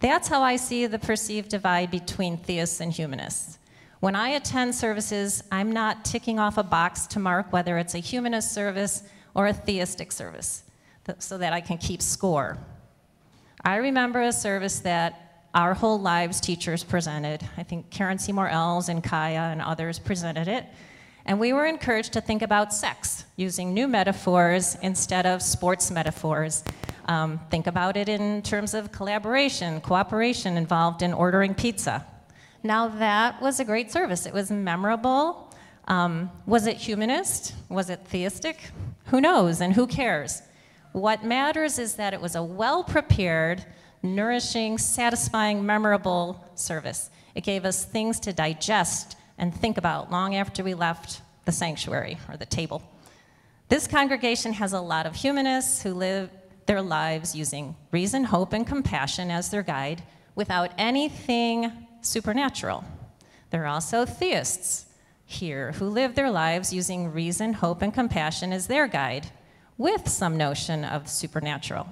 That's how I see the perceived divide between theists and humanists. When I attend services, I'm not ticking off a box to mark whether it's a humanist service or a theistic service, so that I can keep score. I remember a service that Our Whole Lives teachers presented. I think Karen Seymour Ells and Kaya and others presented it. And we were encouraged to think about sex using new metaphors instead of sports metaphors. Think about it in terms of collaboration, cooperation involved in ordering pizza. Now that was a great service. It was memorable. Was it humanist? Was it theistic? Who knows, and who cares? What matters is that it was a well-prepared, nourishing, satisfying, memorable service. It gave us things to digest and think about long after we left the sanctuary or the table. This congregation has a lot of humanists who live their lives using reason, hope, and compassion as their guide without anything supernatural. There are also theists here who live their lives using reason, hope, and compassion as their guide with some notion of supernatural.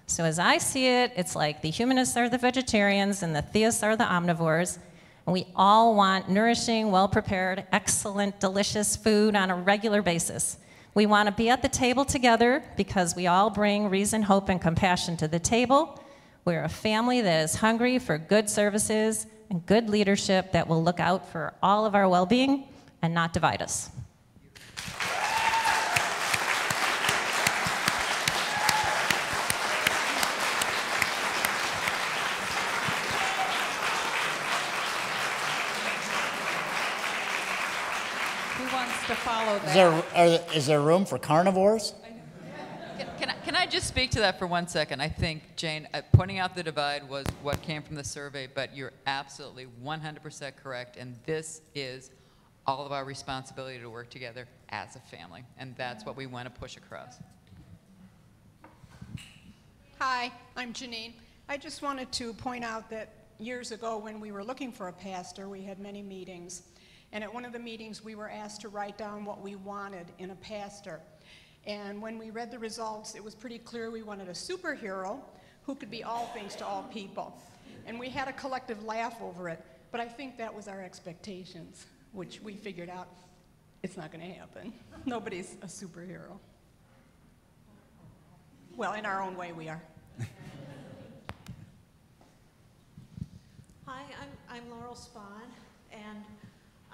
So as I see it, it's like the humanists are the vegetarians and the theists are the omnivores. And we all want nourishing, well-prepared, excellent, delicious food on a regular basis. We want to be at the table together because we all bring reason, hope, and compassion to the table. We're a family that is hungry for good services and good leadership that will look out for all of our well-being and not divide us. To follow that. Is there room for carnivores? Can I just speak to that for 1 second? I think, Jane, pointing out the divide was what came from the survey, but you're absolutely 100% correct, and this is all of our responsibility to work together as a family, and that's what we want to push across. Hi, I'm Janine. I just wanted to point out that years ago when we were looking for a pastor, we had many meetings. And at one of the meetings, we were asked to write down what we wanted in a pastor. And when we read the results, it was pretty clear we wanted a superhero who could be all things to all people. And we had a collective laugh over it, but I think that was our expectations, which we figured out it's not going to happen. Nobody's a superhero. Well, in our own way, we are. Hi, I'm Laurel Spahn, and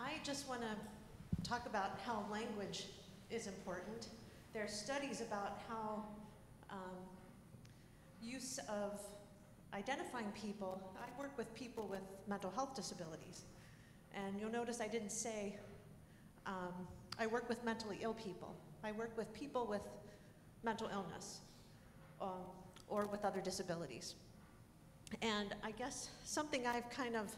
I just want to talk about how language is important. There are studies about how use of identifying people. I work with people with mental health disabilities, and you'll notice I didn't say I work with mentally ill people. I work with people with mental illness or with other disabilities. And I guess something I've kind of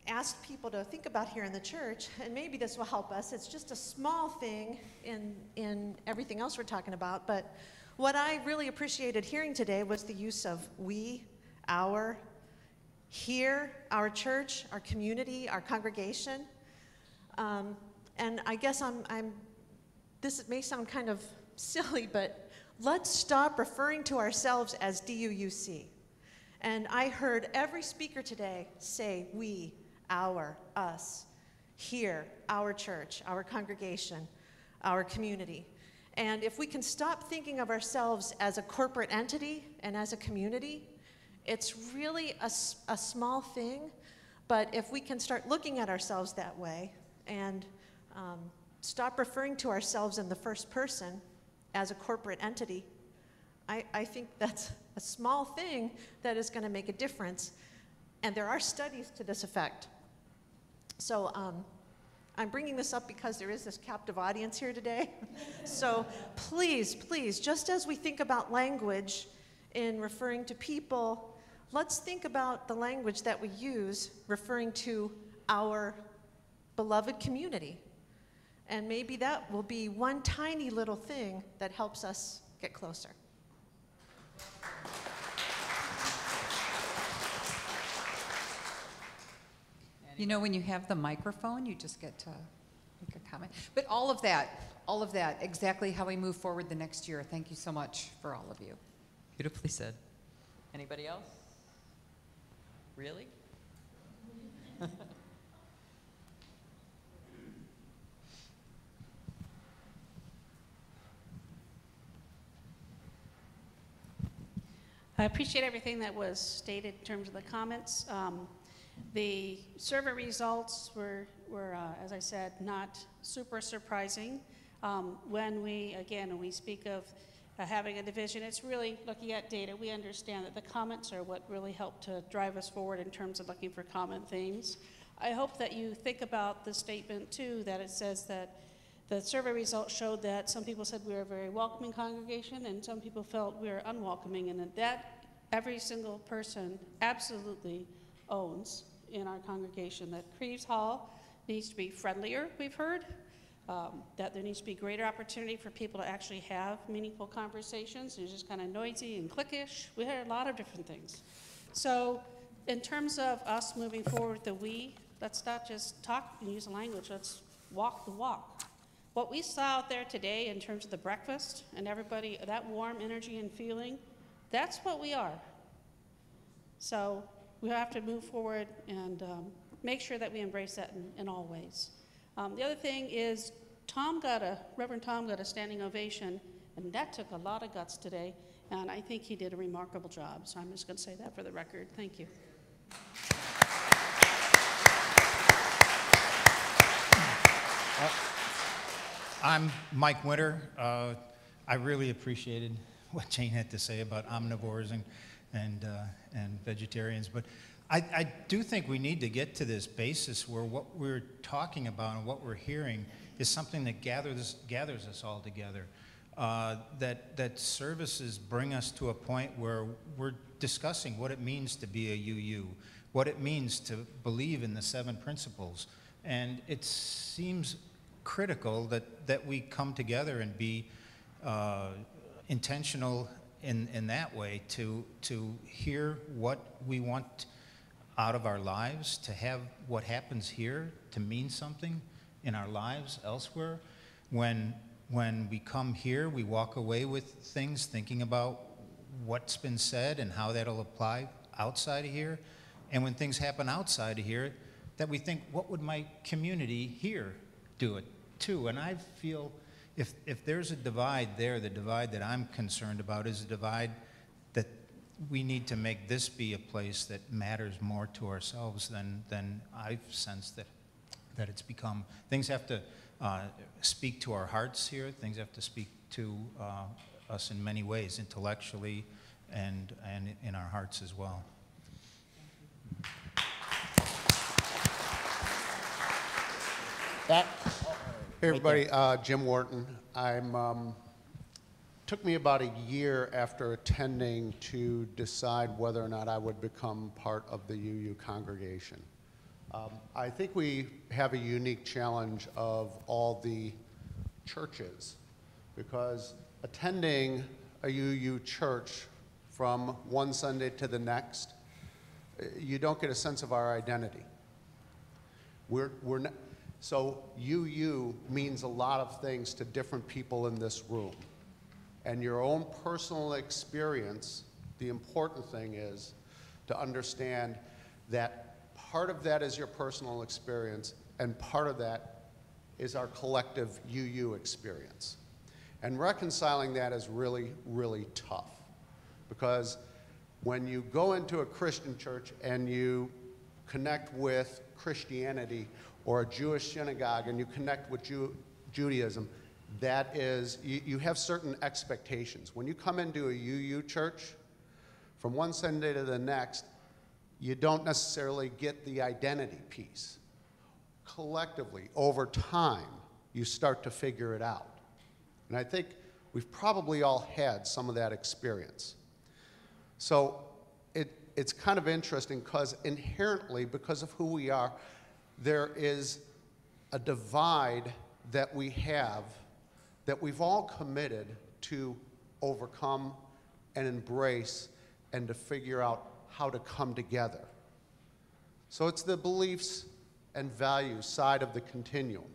asked people to think about here in the church, and maybe this will help us. It's just a small thing in everything else we're talking about, but what I really appreciated hearing today was the use of we, our, here, our church, our community, our congregation. And I guess this may sound kind of silly, but let's stop referring to ourselves as DUUC. And I heard every speaker today say we, our, us, here, our church, our congregation, our community. And if we can stop thinking of ourselves as a corporate entity and as a community, it's really a small thing, but if we can start looking at ourselves that way and stop referring to ourselves in the first person as a corporate entity, I think that's a small thing that is going to make a difference. And there are studies to this effect. So I'm bringing this up because there is this captive audience here today. So please, please, just as we think about language in referring to people, let's think about the language that we use referring to our beloved community. And maybe that will be one tiny little thing that helps us get closer. You know, when you have the microphone, you just get to make a comment. But all of that, exactly how we move forward the next year. Thank you so much for all of you. Beautifully said. Anybody else? Really? I appreciate everything that was stated in terms of the comments. The survey results were as I said, not super surprising. When we speak of having a division, it's really looking at data. We understand that the comments are what really help to drive us forward in terms of looking for common themes. I hope that you think about the statement, too, that it says that the survey results showed that some people said we were a very welcoming congregation and some people felt we were unwelcoming, and that every single person absolutely owns in our congregation, that Creeves Hall needs to be friendlier, we've heard, that there needs to be greater opportunity for people to actually have meaningful conversations. It's just kind of noisy and cliquish. We heard a lot of different things. So in terms of us moving forward with the we, let's not just talk and use the language, let's walk the walk. What we saw out there today in terms of the breakfast and everybody, that warm energy and feeling, that's what we are. So we have to move forward and make sure that we embrace that in all ways. The other thing is Reverend Tom got a standing ovation, and that took a lot of guts today, and I think he did a remarkable job. So I'm just going to say that for the record. Thank you. I'm Mike Winter. I really appreciated what Jane had to say about omnivores and vegetarians, but I do think we need to get to this basis where what we're talking about and what we're hearing is something that gathers us all together. That services bring us to a point where we're discussing what it means to be a UU, what it means to believe in the 7 principles, and it seems critical that we come together and be intentional in that way to hear what we want out of our lives, to have what happens here to mean something in our lives elsewhere. When we come here, we walk away with things thinking about what's been said and how that'll apply outside of here. And when things happen outside of here, that we think, what would my community here do it too? And I feel if there's a divide there, the divide that I'm concerned about is a divide that we need to make this be a place that matters more to ourselves than I've sensed that it's become. Things have to speak to our hearts here. Things have to speak to us in many ways, intellectually and in our hearts as well. Hey everybody, Jim Wharton. Took me about a year after attending to decide whether or not I would become part of the UU congregation. I think we have a unique challenge of all the churches, because attending a UU church from one Sunday to the next, you don't get a sense of our identity. So UU means a lot of things to different people in this room. And your own personal experience, the important thing is to understand that part of that is your personal experience, and part of that is our collective UU experience. And reconciling that is really, really tough. Because when you go into a Christian church and you connect with Christianity, or a Jewish synagogue, and you connect with Judaism, that is, you have certain expectations. When you come into a UU church, from one Sunday to the next, you don't necessarily get the identity piece. Collectively, over time, you start to figure it out. And I think we've probably all had some of that experience. So it's kind of interesting because inherently, because of who we are, there is a divide that we have that we've all committed to overcome and embrace and to figure out how to come together. So it's the beliefs and values side of the continuum,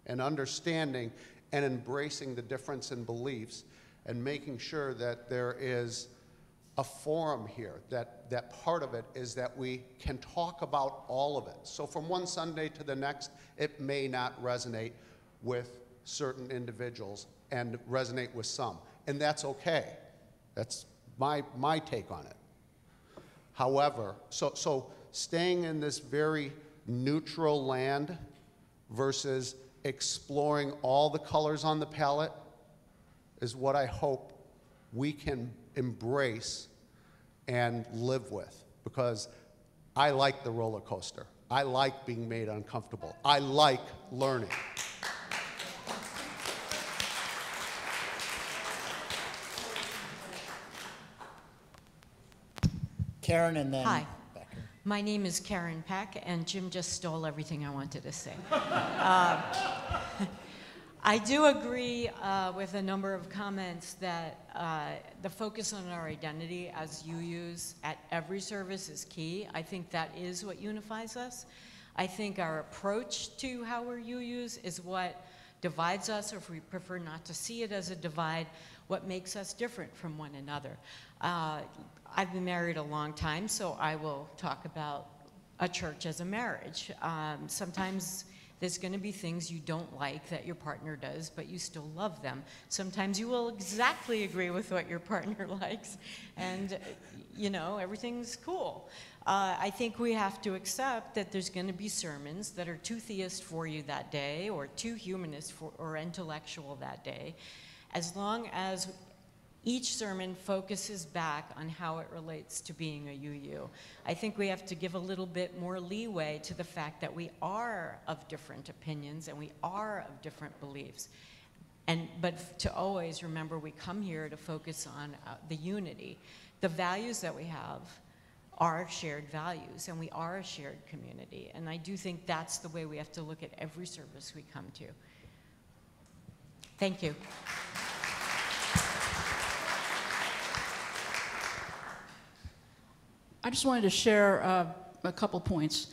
and understanding and embracing the difference in beliefs and making sure that there is a forum here, that part of it is that we can talk about all of it. So from one Sunday to the next, it may not resonate with certain individuals and resonate with some, and that's okay. That's my take on it. However, so staying in this very neutral land versus exploring all the colors on the palette is what I hope we can embrace and live with, because I like the roller coaster. I like being made uncomfortable. I like learning. Karen, and then Hi. Becker. My name is Karen Peck, and Jim just stole everything I wanted to say. I do agree with a number of comments that the focus on our identity as UUs at every service is key. I think that is what unifies us. I think our approach to how we're UUs is what divides us, or if we prefer not to see it as a divide, what makes us different from one another. I've been married a long time, so I will talk about a church as a marriage. Sometimes there's going to be things you don't like that your partner does, but you still love them. Sometimes you will exactly agree with what your partner likes, and you know, everything's cool. I think we have to accept that there's going to be sermons that are too theist for you that day, or too humanist or intellectual that day, as long as each sermon focuses back on how it relates to being a UU. I think we have to give a little bit more leeway to the fact that we are of different opinions and we are of different beliefs. But to always remember, we come here to focus on the unity. The values that we have are shared values, and we are a shared community. And I do think that's the way we have to look at every service we come to. Thank you. I just wanted to share a couple points.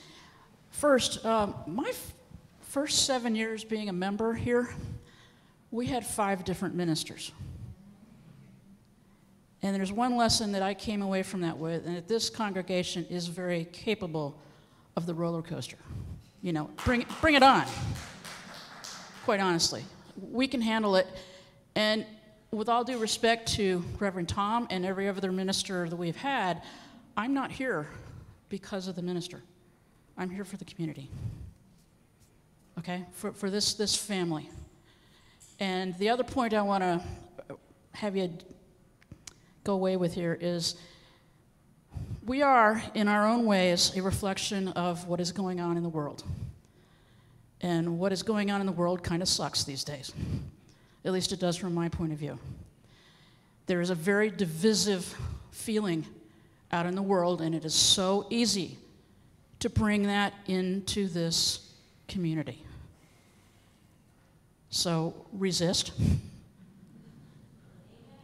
First, my first 7 years being a member here, we had 5 different ministers. And there's one lesson that I came away from that with, and that this congregation is very capable of the roller coaster. You know, bring it on, quite honestly. We can handle it. And with all due respect to Reverend Tom and every other minister that we've had, I'm not here because of the minister. I'm here for the community, okay, for this family. And the other point I want to have you go away with here is we are, in our own ways, a reflection of what is going on in the world. And what is going on in the world kind of sucks these days. At least it does from my point of view. There is a very divisive feeling out in the world, and it is so easy to bring that into this community. So resist,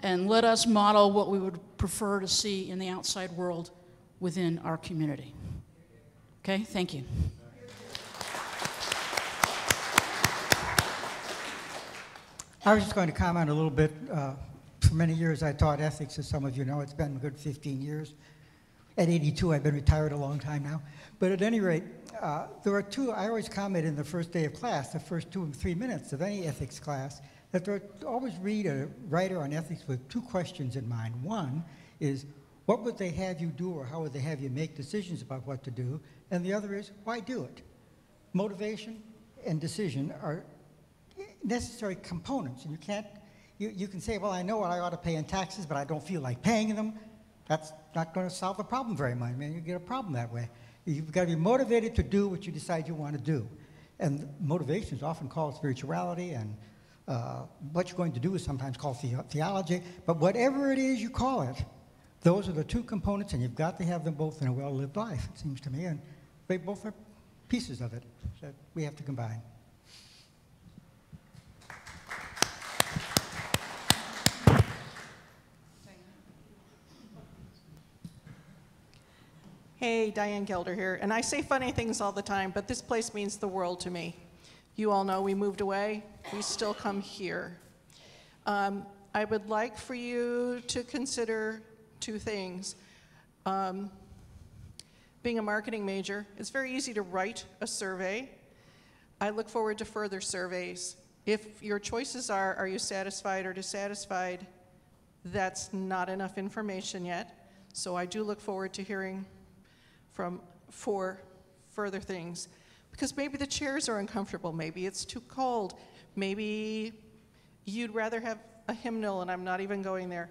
and let us model what we would prefer to see in the outside world within our community. Okay, thank you. I was just going to comment a little bit. For many years I taught ethics, as some of you know. It's been a good 15 years. At 82, I've been retired a long time now. But at any rate, there are two, I always comment in the first day of class, the first 2 or 3 minutes of any ethics class, that there always read a writer on ethics with 2 questions in mind. One is, what would they have you do, or how would they have you make decisions about what to do? And the other is, why do it? Motivation and decision are necessary components, and you can't, you can say, well, I know what I ought to pay in taxes, but I don't feel like paying them. That's not going to solve the problem very much. I mean, you get a problem that way. You've got to be motivated to do what you decide you want to do. And motivation is often called spirituality, and what you're going to do is sometimes called theology. But whatever it is you call it, those are the 2 components, and you've got to have them both in a well-lived life, it seems to me. And they both are pieces of it that we have to combine. Hey, Diane Gelder here, and I say funny things all the time, but this place means the world to me. You all know we moved away, we still come here. I would like for you to consider 2 things. Being a marketing major, it's very easy to write a survey. I look forward to further surveys. If your choices are you satisfied or dissatisfied, that's not enough information yet. So I do look forward to hearing for further things. Because maybe the chairs are uncomfortable, maybe it's too cold, maybe you'd rather have a hymnal, and I'm not even going there.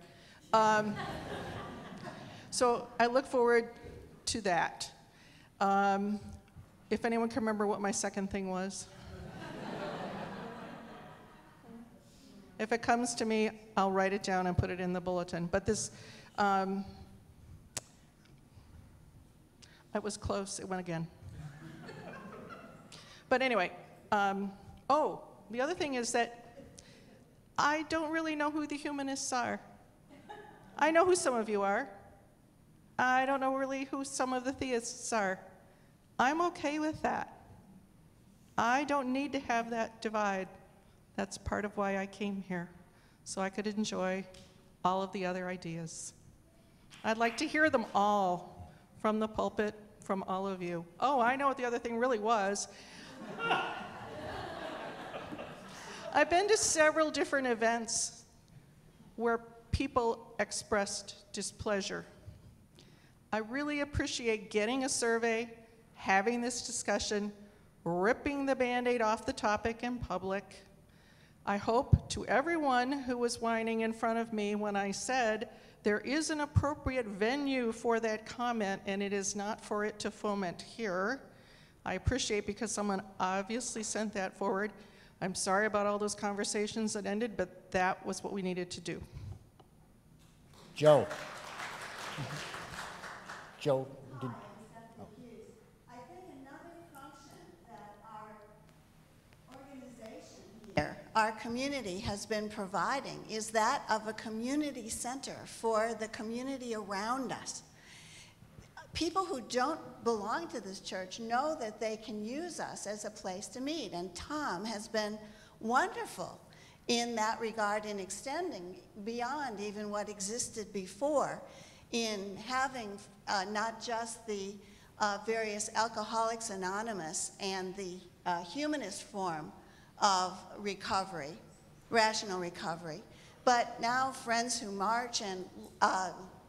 So I look forward to that. If anyone can remember what my second thing was. If it comes to me, I'll write it down and put it in the bulletin. But this, it was close, it went again. But anyway, the other thing is that I don't really know who the humanists are. I know who some of you are. I don't know really who some of the theists are. I'm okay with that. I don't need to have that divide. That's part of why I came here, so I could enjoy all of the other ideas. I'd like to hear them all from the pulpit, from all of you. Oh, I know what the other thing really was. I've been to several different events where people expressed displeasure. I really appreciate getting a survey, having this discussion, ripping the Band-Aid off the topic in public. I hope to everyone who was whining in front of me when I said there is an appropriate venue for that comment and it is not for it to foment here. I appreciate because someone obviously sent that forward. I'm sorry about all those conversations that ended, but that was what we needed to do. Joe. Joe, did, I think another function that our organization here, our community has been providing is that of a community center for the community around us. People who don't belong to this church know that they can use us as a place to meet, and Tom has been wonderful in that regard in extending beyond even what existed before, in having not just the various Alcoholics Anonymous and the humanist form of recovery, rational recovery, but now Friends Who March and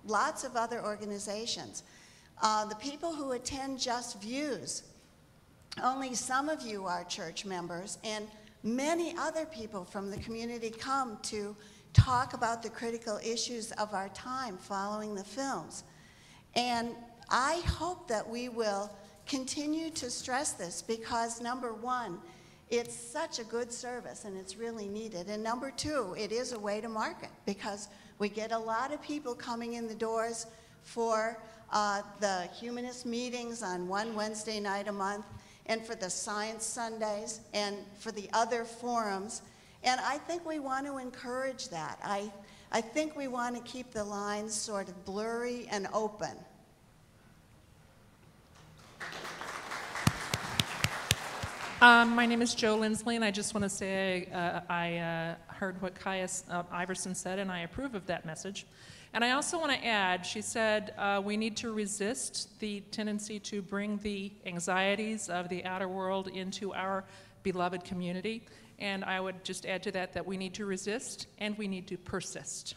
lots of other organizations. The people who attend Just Views, only some of you are church members, and many other people from the community come to talk about the critical issues of our time following the films. And I hope that we will continue to stress this because, number one, it's such a good service and it's really needed. And number two, it is a way to market because we get a lot of people coming in the doors for the humanist meetings on one Wednesday night a month, and for the Science Sundays, and for the other forums. And I think we want to encourage that. I think we want to keep the lines sort of blurry and open. My name is Jo Lindsley, and I just want to say I heard what Caius Iverson said, and I approve of that message. And I also want to add, she said we need to resist the tendency to bring the anxieties of the outer world into our beloved community. And I would just add to that that we need to resist and we need to persist.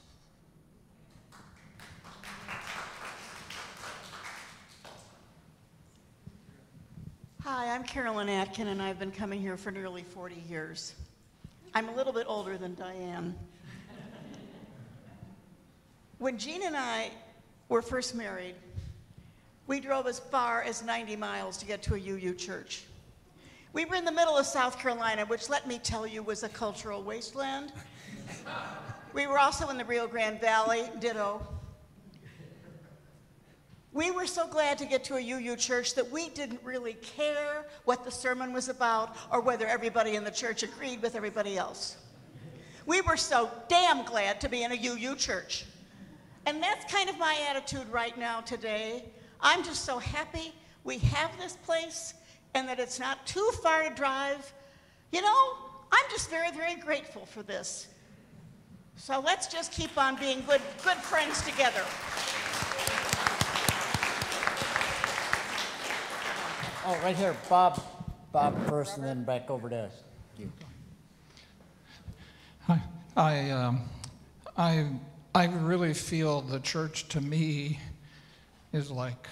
Hi, I'm Carolyn Atkin, and I've been coming here for nearly 40 years. I'm a little bit older than Diane. When Jean and I were first married, we drove as far as 90 miles to get to a UU church. We were in the middle of South Carolina, which, let me tell you, was a cultural wasteland. We were also in the Rio Grande Valley, ditto. We were so glad to get to a UU church that we didn't really care what the sermon was about or whether everybody in the church agreed with everybody else. We were so damn glad to be in a UU church. And that's kind of my attitude right now today. I'm just so happy we have this place and that it's not too far to drive. You know, I'm just very, very grateful for this. So let's just keep on being good friends together. oh, right here, Bob first and then back over to you. Hi, I really feel the church to me is like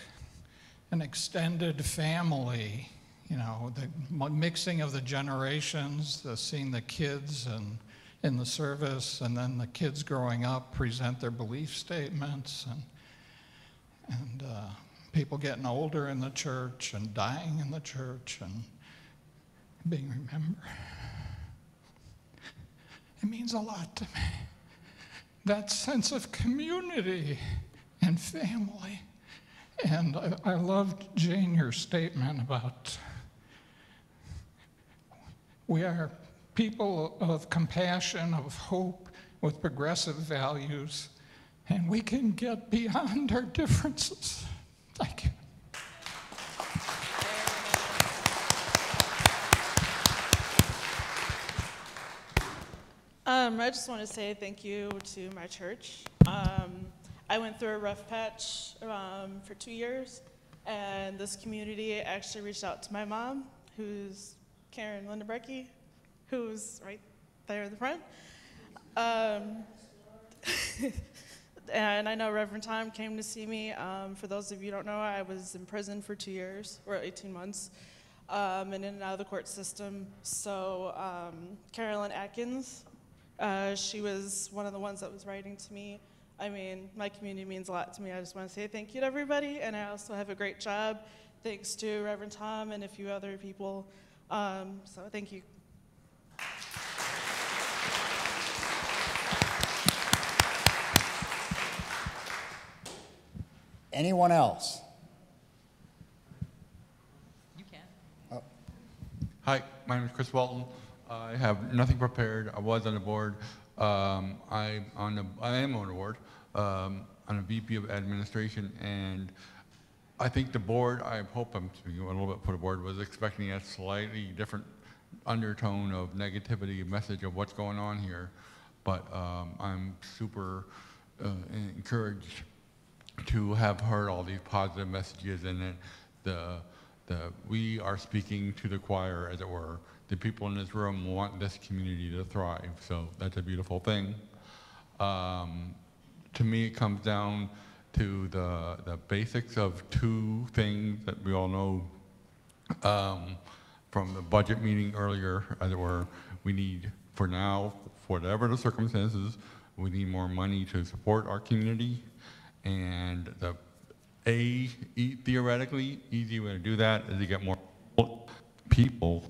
an extended family, you know, the mixing of the generations, seeing the kids and in the service, and then the kids growing up present their belief statements, and people getting older in the church and dying in the church and being remembered. It means a lot to me. That sense of community and family. And I loved, Jane, your statement about we are people of compassion, of hope, with progressive values, and we can get beyond our differences. Thank you. I just want to say thank you to my church. I went through a rough patch for 2 years, and this community actually reached out to my mom, who's Karen Lindebrecke, who's right there in the front. And I know Reverend Tom came to see me. For those of you who don't know, I was in prison for 2 years, or 18 months, and in and out of the court system. So Carolyn Atkins, she was one of the ones that was writing to me. I mean, my community means a lot to me. I just want to say thank you to everybody, and I also have a great job, thanks to Reverend Tom and a few other people. So thank you. Anyone else? You can. Oh. Hi, my name is Chris Walton. I have nothing prepared. I was on the board. I am on the board. I'm a VP of administration, and I think the board, I hope I'm speaking a little bit for the board, was expecting a slightly different undertone of negativity message of what's going on here. But I'm super encouraged to have heard all these positive messages, and that we are speaking to the choir, as it were. The people in this room want this community to thrive, so that's a beautiful thing. To me, it comes down to the basics of two things that we all know from the budget meeting earlier, as it were. We need, for now, for whatever the circumstances, we need more money to support our community. And theoretically, easy way to do that is to get more people.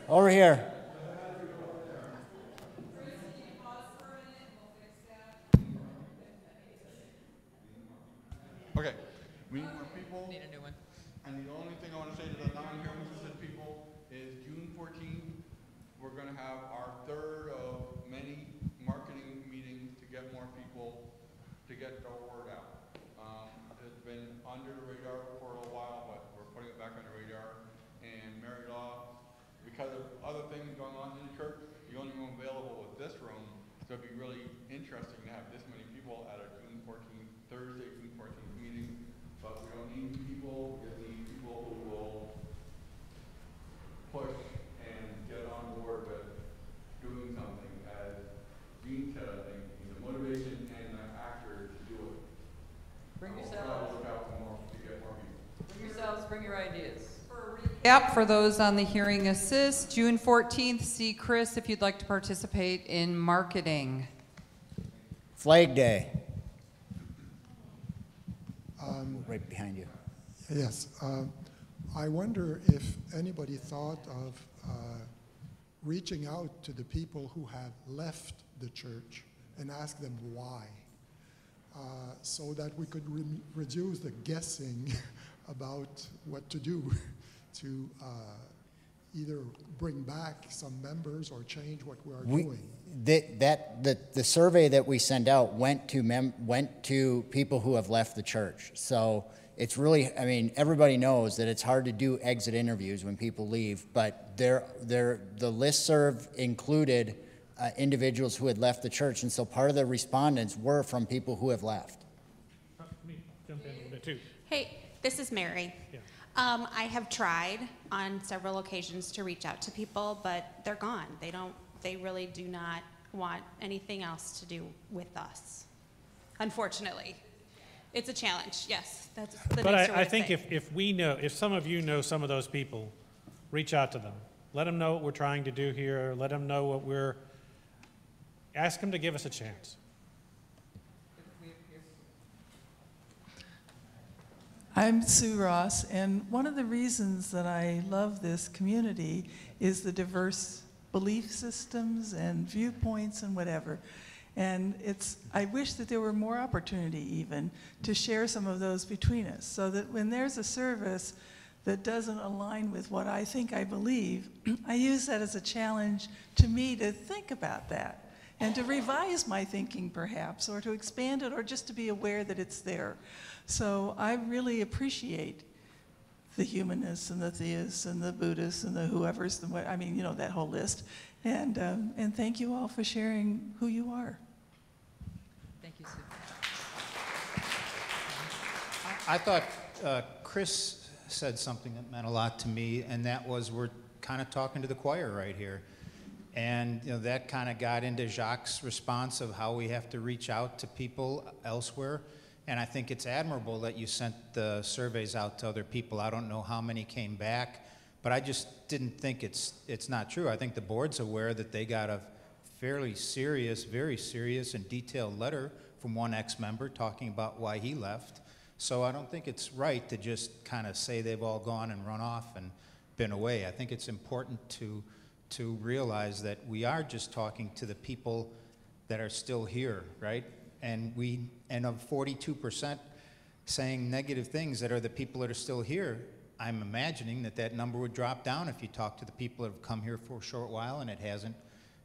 Over here. Okay, we need more people. Need a new one. And the only thing I want to say to the non-here interested people is June 14th, we're going to have our third of many marketing meetings to get more people to get the word out. It's been under the radar for a while, but we're putting it back on the radar. And Mary Law, because of other things going on in the church, the only room available was this room. So it'd be really interesting to have this many people at our June 14th, Thursday, June 14th meeting. But we don't need people, we just need people who will push and get on board with doing something. As Gene said, I think, the motivation and the actor to do it. Bring yourselves. Look out for more, to get more people. Bring yourselves, bring your ideas. Yep, for those on the hearing assist, June 14th, see Chris if you'd like to participate in marketing. Flag Day. Right behind you. Yes. I wonder if anybody thought of reaching out to the people who have left the church and ask them why, so that we could reduce the guessing about what to do to either bring back some members or change what we are doing. The survey that we send out went to people who have left the church. So it's really, I mean, everybody knows that it's hard to do exit interviews when people leave, but the listserv included individuals who had left the church, and so part of the respondents were from people who have left. Let me jump in a little bit too. Hey, this is Mary. Yeah. I have tried on several occasions to reach out to people, but they're gone. They really do not want anything else to do with us, unfortunately. It's a challenge, yes. That's the But nicer way I to think say it. if some of you know some of those people, reach out to them. Let them know what we're trying to do here. Let them know ask them to give us a chance. I'm Sue Ross, and one of the reasons that I love this community is the diverse belief systems and viewpoints and whatever. And I wish that there were more opportunity even to share some of those between us, so that when there's a service that doesn't align with what I think I believe, I use that as a challenge to me to think about that and to revise my thinking perhaps, or to expand it, or just to be aware that it's there. So I really appreciate the humanists and the theists and the Buddhists and the whoever's, I mean, you know, that whole list. And thank you all for sharing who you are. Thank you, Sue. I thought Chris said something that meant a lot to me, and that was we're kind of talking to the choir right here. And you know, that kind of got into Jacques' response of how we have to reach out to people elsewhere. And I think it's admirable that you sent the surveys out to other people. I don't know how many came back, but I just didn't think it's not true. I think the board's aware that they got a fairly serious, very serious and detailed letter from one ex-member talking about why he left. So I don't think it's right to just kind of say they've all gone and run off and been away. I think it's important to realize that we are just talking to the people that are still here, right? And of 42% saying negative things that are the people that are still here, I'm imagining that number would drop down if you talk to the people that have come here for a short while and it hasn't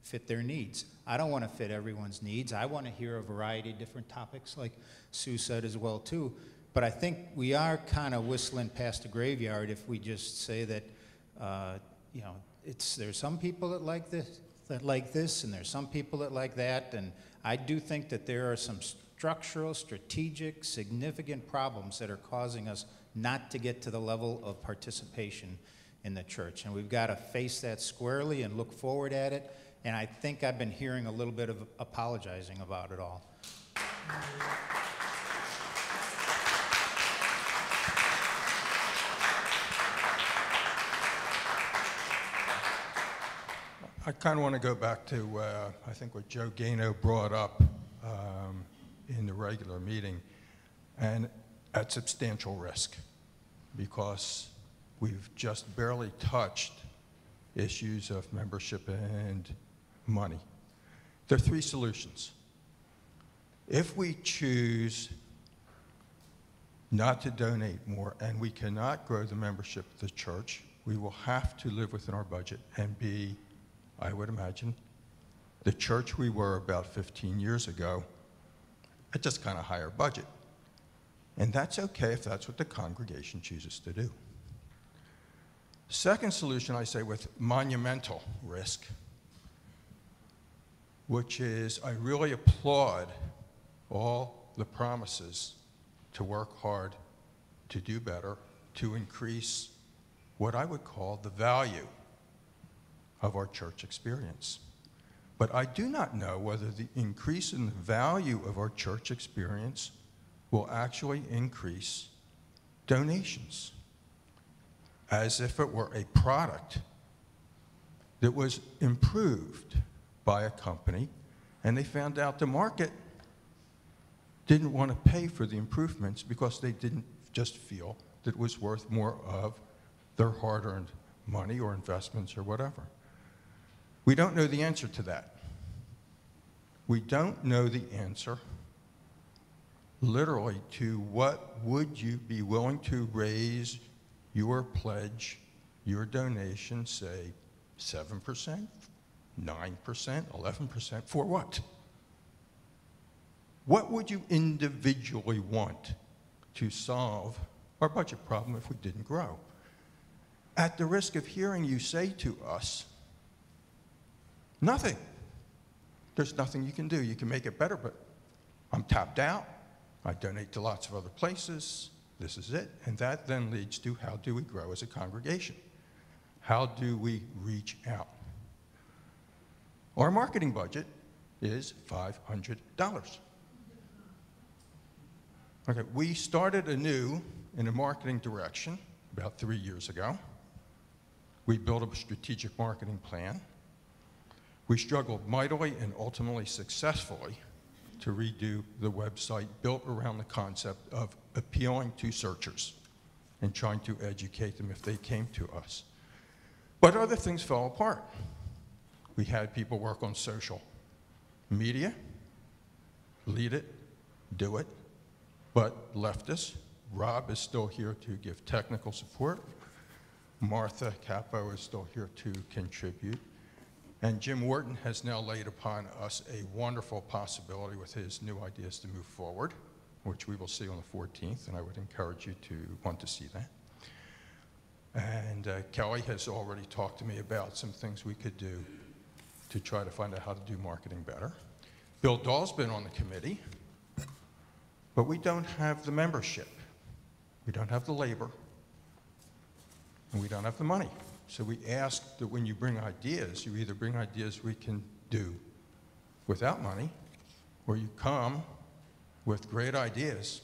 fit their needs. I don't want to fit everyone's needs. I want to hear a variety of different topics, like Sue said as well too. But I think we are kind of whistling past the graveyard if we just say that, you know, there's some people that like this, and there's some people that like that, and I do think that there are some structural, strategic, significant problems that are causing us not to get to the level of participation in the church, and we've got to face that squarely and look forward at it. And I think I've been hearing a little bit of apologizing about it all. I kind of want to go back to, I think, what Joe Gano brought up in the regular meeting, and at substantial risk, because we've just barely touched issues of membership and money. There are three solutions. If we choose not to donate more and we cannot grow the membership of the church, we will have to live within our budget and be, I would imagine, the church we were about 15 years ago at just kind of higher budget. And that's okay if that's what the congregation chooses to do. Second solution, I say, with monumental risk, which is I really applaud all the promises to work hard, to do better, to increase what I would call the value of our church experience. But I do not know whether the increase in the value of our church experience will actually increase donations, as if it were a product that was improved by a company, and they found out the market didn't want to pay for the improvements because they didn't just feel that it was worth more of their hard-earned money or investments or whatever. We don't know the answer to that. We don't know the answer, literally, to what would you be willing to raise your pledge, your donation, say 7%, 9%, 11%, for what? What would you individually want to solve our budget problem if we didn't grow? At the risk of hearing you say to us, nothing. There's nothing you can do. You can make it better, but I'm tapped out. I donate to lots of other places. This is it. And that then leads to, how do we grow as a congregation? How do we reach out? Our marketing budget is $500. Okay, we started anew in a marketing direction about 3 years ago. We built a strategic marketing plan. We struggled mightily and ultimately successfully to redo the website built around the concept of appealing to searchers and trying to educate them if they came to us. But other things fell apart. We had people work on social media, lead it, do it, but left us. Rob is still here to give technical support. Martha Capo is still here to contribute. And Jim Wharton has now laid upon us a wonderful possibility with his new ideas to move forward, which we will see on the 14th, and I would encourage you to want to see that. And Kelly has already talked to me about some things we could do to try to find out how to do marketing better. Bill Dahl's been on the committee, but we don't have the membership. We don't have the labor, and we don't have the money. So we ask that when you bring ideas, you either bring ideas we can do without money, or you come with great ideas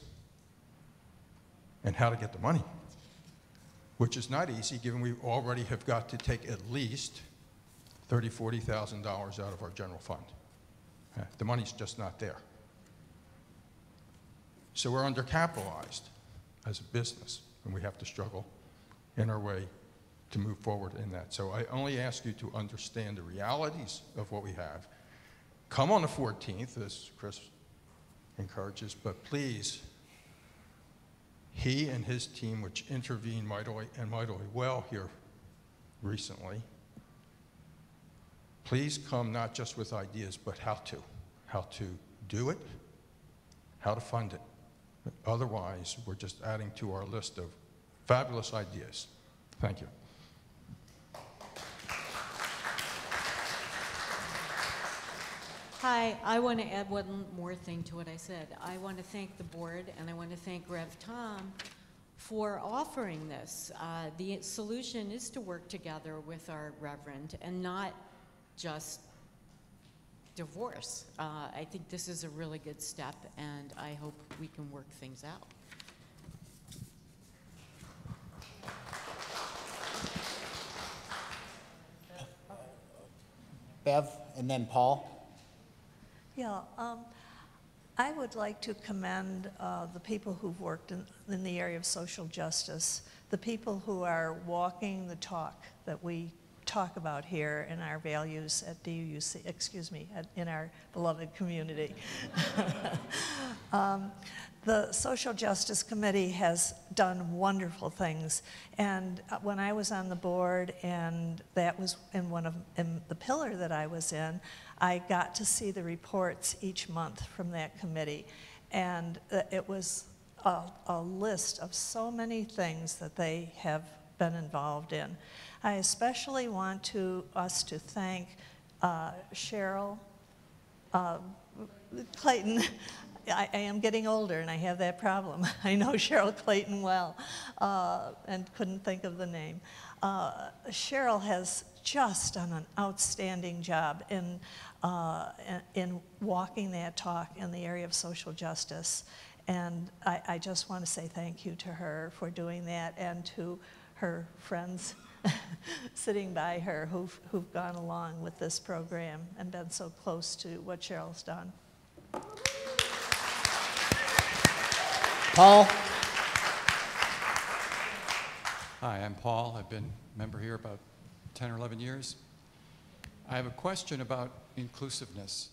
and how to get the money, which is not easy given we already have got to take at least $30,000, $40,000 out of our general fund. The money's just not there. So we're undercapitalized as a business, and we have to struggle in our way to move forward in that. So I only ask you to understand the realities of what we have. Come on the 14th, as Chris encourages, but please, he and his team, which intervened mightily well here recently, please come not just with ideas, but how to do it, how to fund it. Otherwise, we're just adding to our list of fabulous ideas. Thank you. Hi, I want to add one more thing to what I said. I want to thank the board, and I want to thank Rev Tom for offering this. The solution is to work together with our Reverend and not just divorce. I think this is a really good step, and I hope we can work things out. Bev, and then Paul. Yeah, I would like to commend the people who've worked in the area of social justice, the people who are walking the talk that we talk about here in our values at DUUC, excuse me, in our beloved community. The Social Justice Committee has done wonderful things, and when I was on the board, and that was in the pillar that I was in, I got to see the reports each month from that committee, and it was a list of so many things that they have been involved in. I especially want us to thank Cheryl Clayton. I am getting older and I have that problem. I know Cheryl Clayton well and couldn't think of the name. Cheryl has just done an outstanding job in walking that talk in the area of social justice. And I just want to say thank you to her for doing that, and to her friends sitting by her who've gone along with this program and been so close to what Cheryl's done. Paul. Hi, I'm Paul. I've been a member here about 10 or 11 years. I have a question about inclusiveness.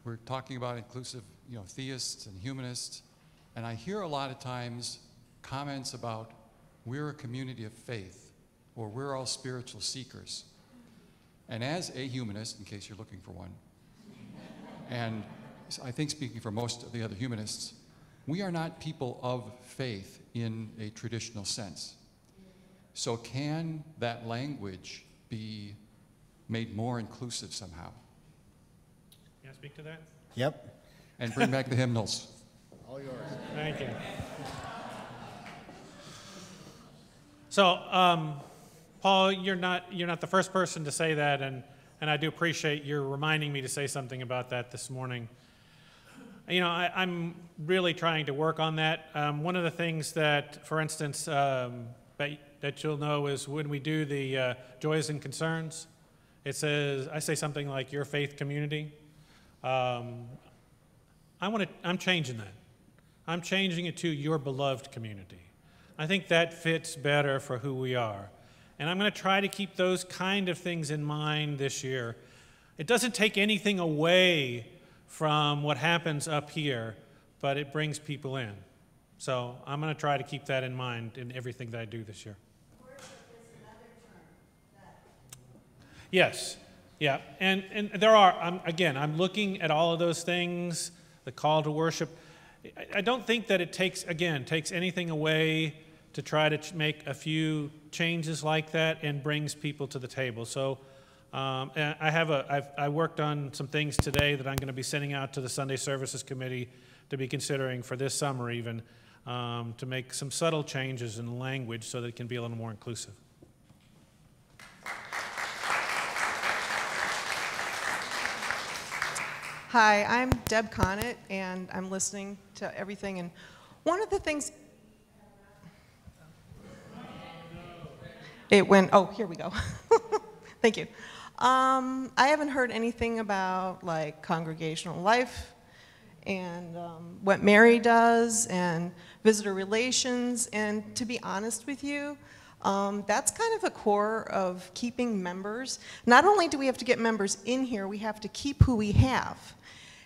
We're talking about inclusive, theists and humanists, and I hear a lot of times comments about we're a community of faith, or we're all spiritual seekers. And as a humanist, in case you're looking for one, and I think speaking for most of the other humanists, we are not people of faith in a traditional sense. So can that language be made more inclusive somehow? Can I speak to that? Yep. And bring back the hymnals. All yours. Thank you. So, Paul, you're not the first person to say that, and I do appreciate your reminding me to say something about that this morning. I'm really trying to work on that. One of the things that, for instance, that you'll know is when we do the joys and concerns, it says, I say something like your faith community. I'm changing that. I'm changing it to your beloved community. I think that fits better for who we are. And I'm going to try to keep those kind of things in mind this year. It doesn't take anything away from what happens up here, but it brings people in. So I'm going to try to keep that in mind in everything that I do this year. Yes, yeah, and there are, I'm looking at all of those things, the call to worship. I don't think that it takes anything away to try to make a few changes like that and brings people to the table. So and I worked on some things today that I'm going to be sending out to the Sunday Services Committee to be considering for this summer even, to make some subtle changes in language so that it can be a little more inclusive. Hi, I'm Deb Connett, and I'm listening to everything. And one of the things, it went, oh, here we go. Thank you. I haven't heard anything about like congregational life and what Mary does and visitor relations. And to be honest with you, that's kind of the core of keeping members. Not only do we have to get members in here, we have to keep who we have.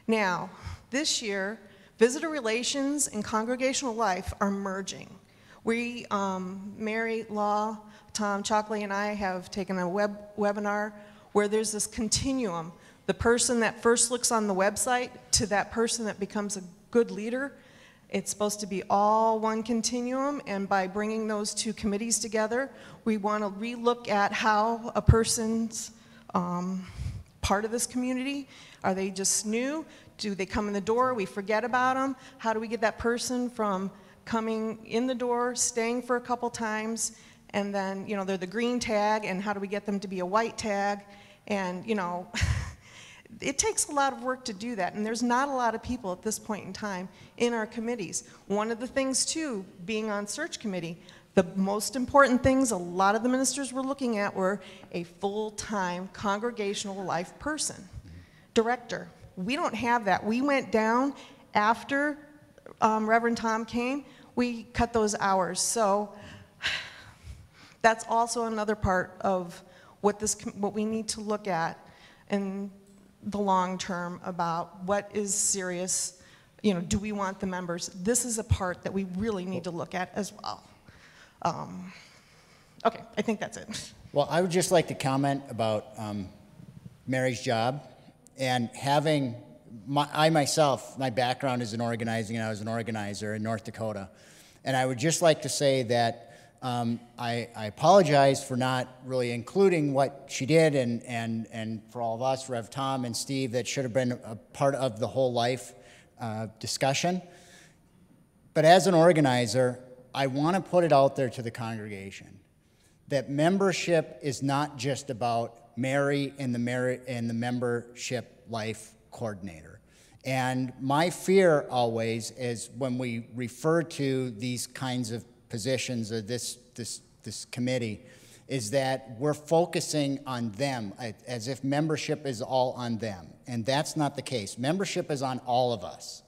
Now, this year, visitor relations and congregational life are merging. We, Mary, Law, Tom, Chalkley, and I have taken a webinar where there's this continuum. The person that first looks on the website to that person that becomes a good leader, it's supposed to be all one continuum, and by bringing those two committees together, we want to relook at how a person's part of this community. Are they just new? Do they come in the door? We forget about them. How do we get that person from coming in the door, staying for a couple times, and then, you know, they're the green tag, and how do we get them to be a white tag? And, you know, it takes a lot of work to do that, and there's not a lot of people at this point in time in our committees. One of the things, too, being on search committee, the most important things a lot of the ministers were looking at were a full-time congregational life person, director. We don't have that. We went down after Reverend Tom came. We cut those hours. So that's also another part of what we need to look at in the long term about what is serious. You know, do we want the members? This is a part that we really need to look at as well. Okay, I think that's it. Well, I would just like to comment about Mary's job and having, I myself, my background is in organizing, and I was an organizer in North Dakota. And I would just like to say that I apologize for not really including what she did, and for all of us, Rev Tom and Steve, that should have been a part of the whole life discussion. But as an organizer, I want to put it out there to the congregation that membership is not just about Mary and the membership life coordinator. And my fear always is when we refer to these kinds of positions or this committee is that we're focusing on them as if membership is all on them. And that's not the case. Membership is on all of us,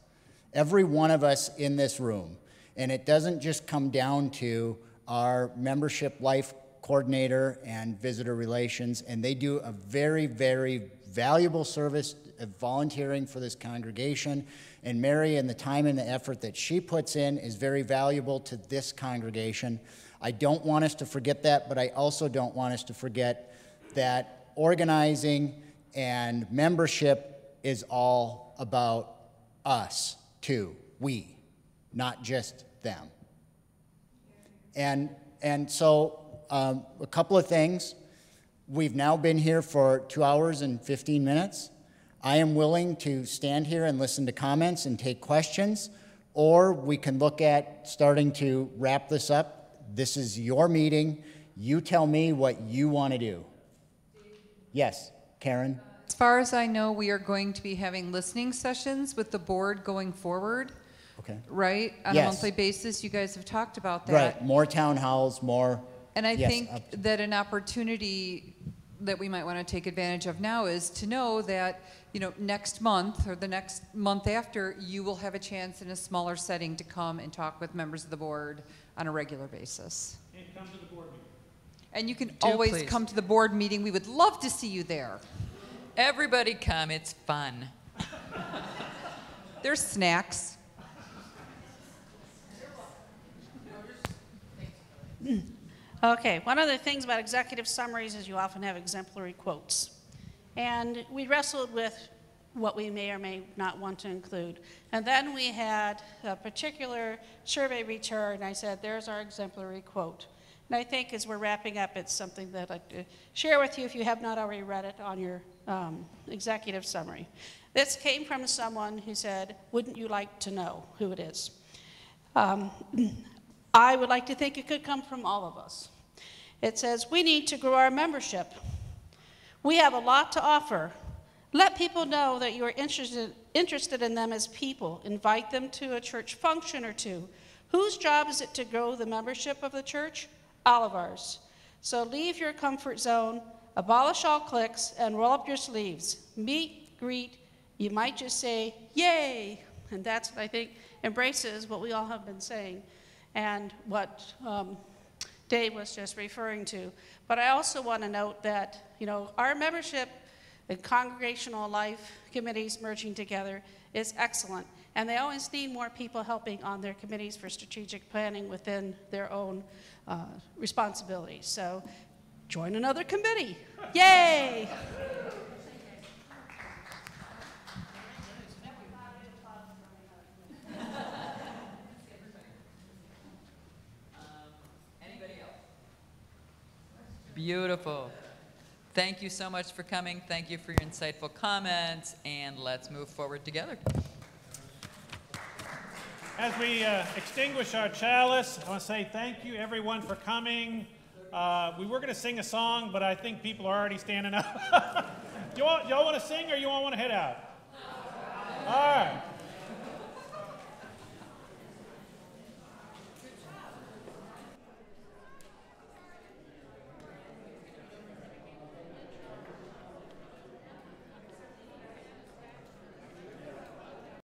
every one of us in this room. And it doesn't just come down to our membership life coordinator and visitor relations, and they do a very, very valuable service of volunteering for this congregation. And Mary, and the time and the effort that she puts in is very valuable to this congregation. I don't want us to forget that, but I also don't want us to forget that organizing and membership is all about us, too. We, not just them. And so a couple of things. We've now been here for 2 hours and 15 minutes. I am willing to stand here and listen to comments and take questions, or we can look at starting to wrap this up. This is your meeting. You tell me what you want to do. Yes, Karen? As far as I know, we are going to be having listening sessions with the board going forward. Okay. Right? On Yes. a monthly basis. You guys have talked about that. Right, more town halls, more. And I yes, think that an opportunity that we might want to take advantage of now is to know that, you know, next month or the next month after, you will have a chance in a smaller setting to come and talk with members of the board on a regular basis. And come to the board meeting. And you can always please. come to the board meeting. We would love to see you there. Everybody come, it's fun. There's snacks. Okay, one of the things about executive summaries is you often have exemplary quotes. And we wrestled with what we may or may not want to include. And then we had a particular survey return. I said, there's our exemplary quote. And I think as we're wrapping up, it's something that I'd like to share with you if you have not already read it on your executive summary. This came from someone who said, wouldn't you like to know who it is? I would like to think it could come from all of us. It says, we need to grow our membership. We have a lot to offer. Let people know that you are interested in them as people. Invite them to a church function or two. Whose job is it to grow the membership of the church? All of ours. So leave your comfort zone, abolish all cliques, and roll up your sleeves. Meet, greet, you might just say, yay! And that's what I think embraces what we all have been saying and what Dave was just referring to. But I also want to note that, you know, our membership and congregational life committees merging together is excellent. And they always need more people helping on their committees for strategic planning within their own responsibilities. So join another committee. Yay! Beautiful. Thank you so much for coming. Thank you for your insightful comments, and let's move forward together. As we extinguish our chalice, I want to say thank you, everyone, for coming. We were going to sing a song, but I think people are already standing up. Y'all want to sing, or you all want to head out? All right.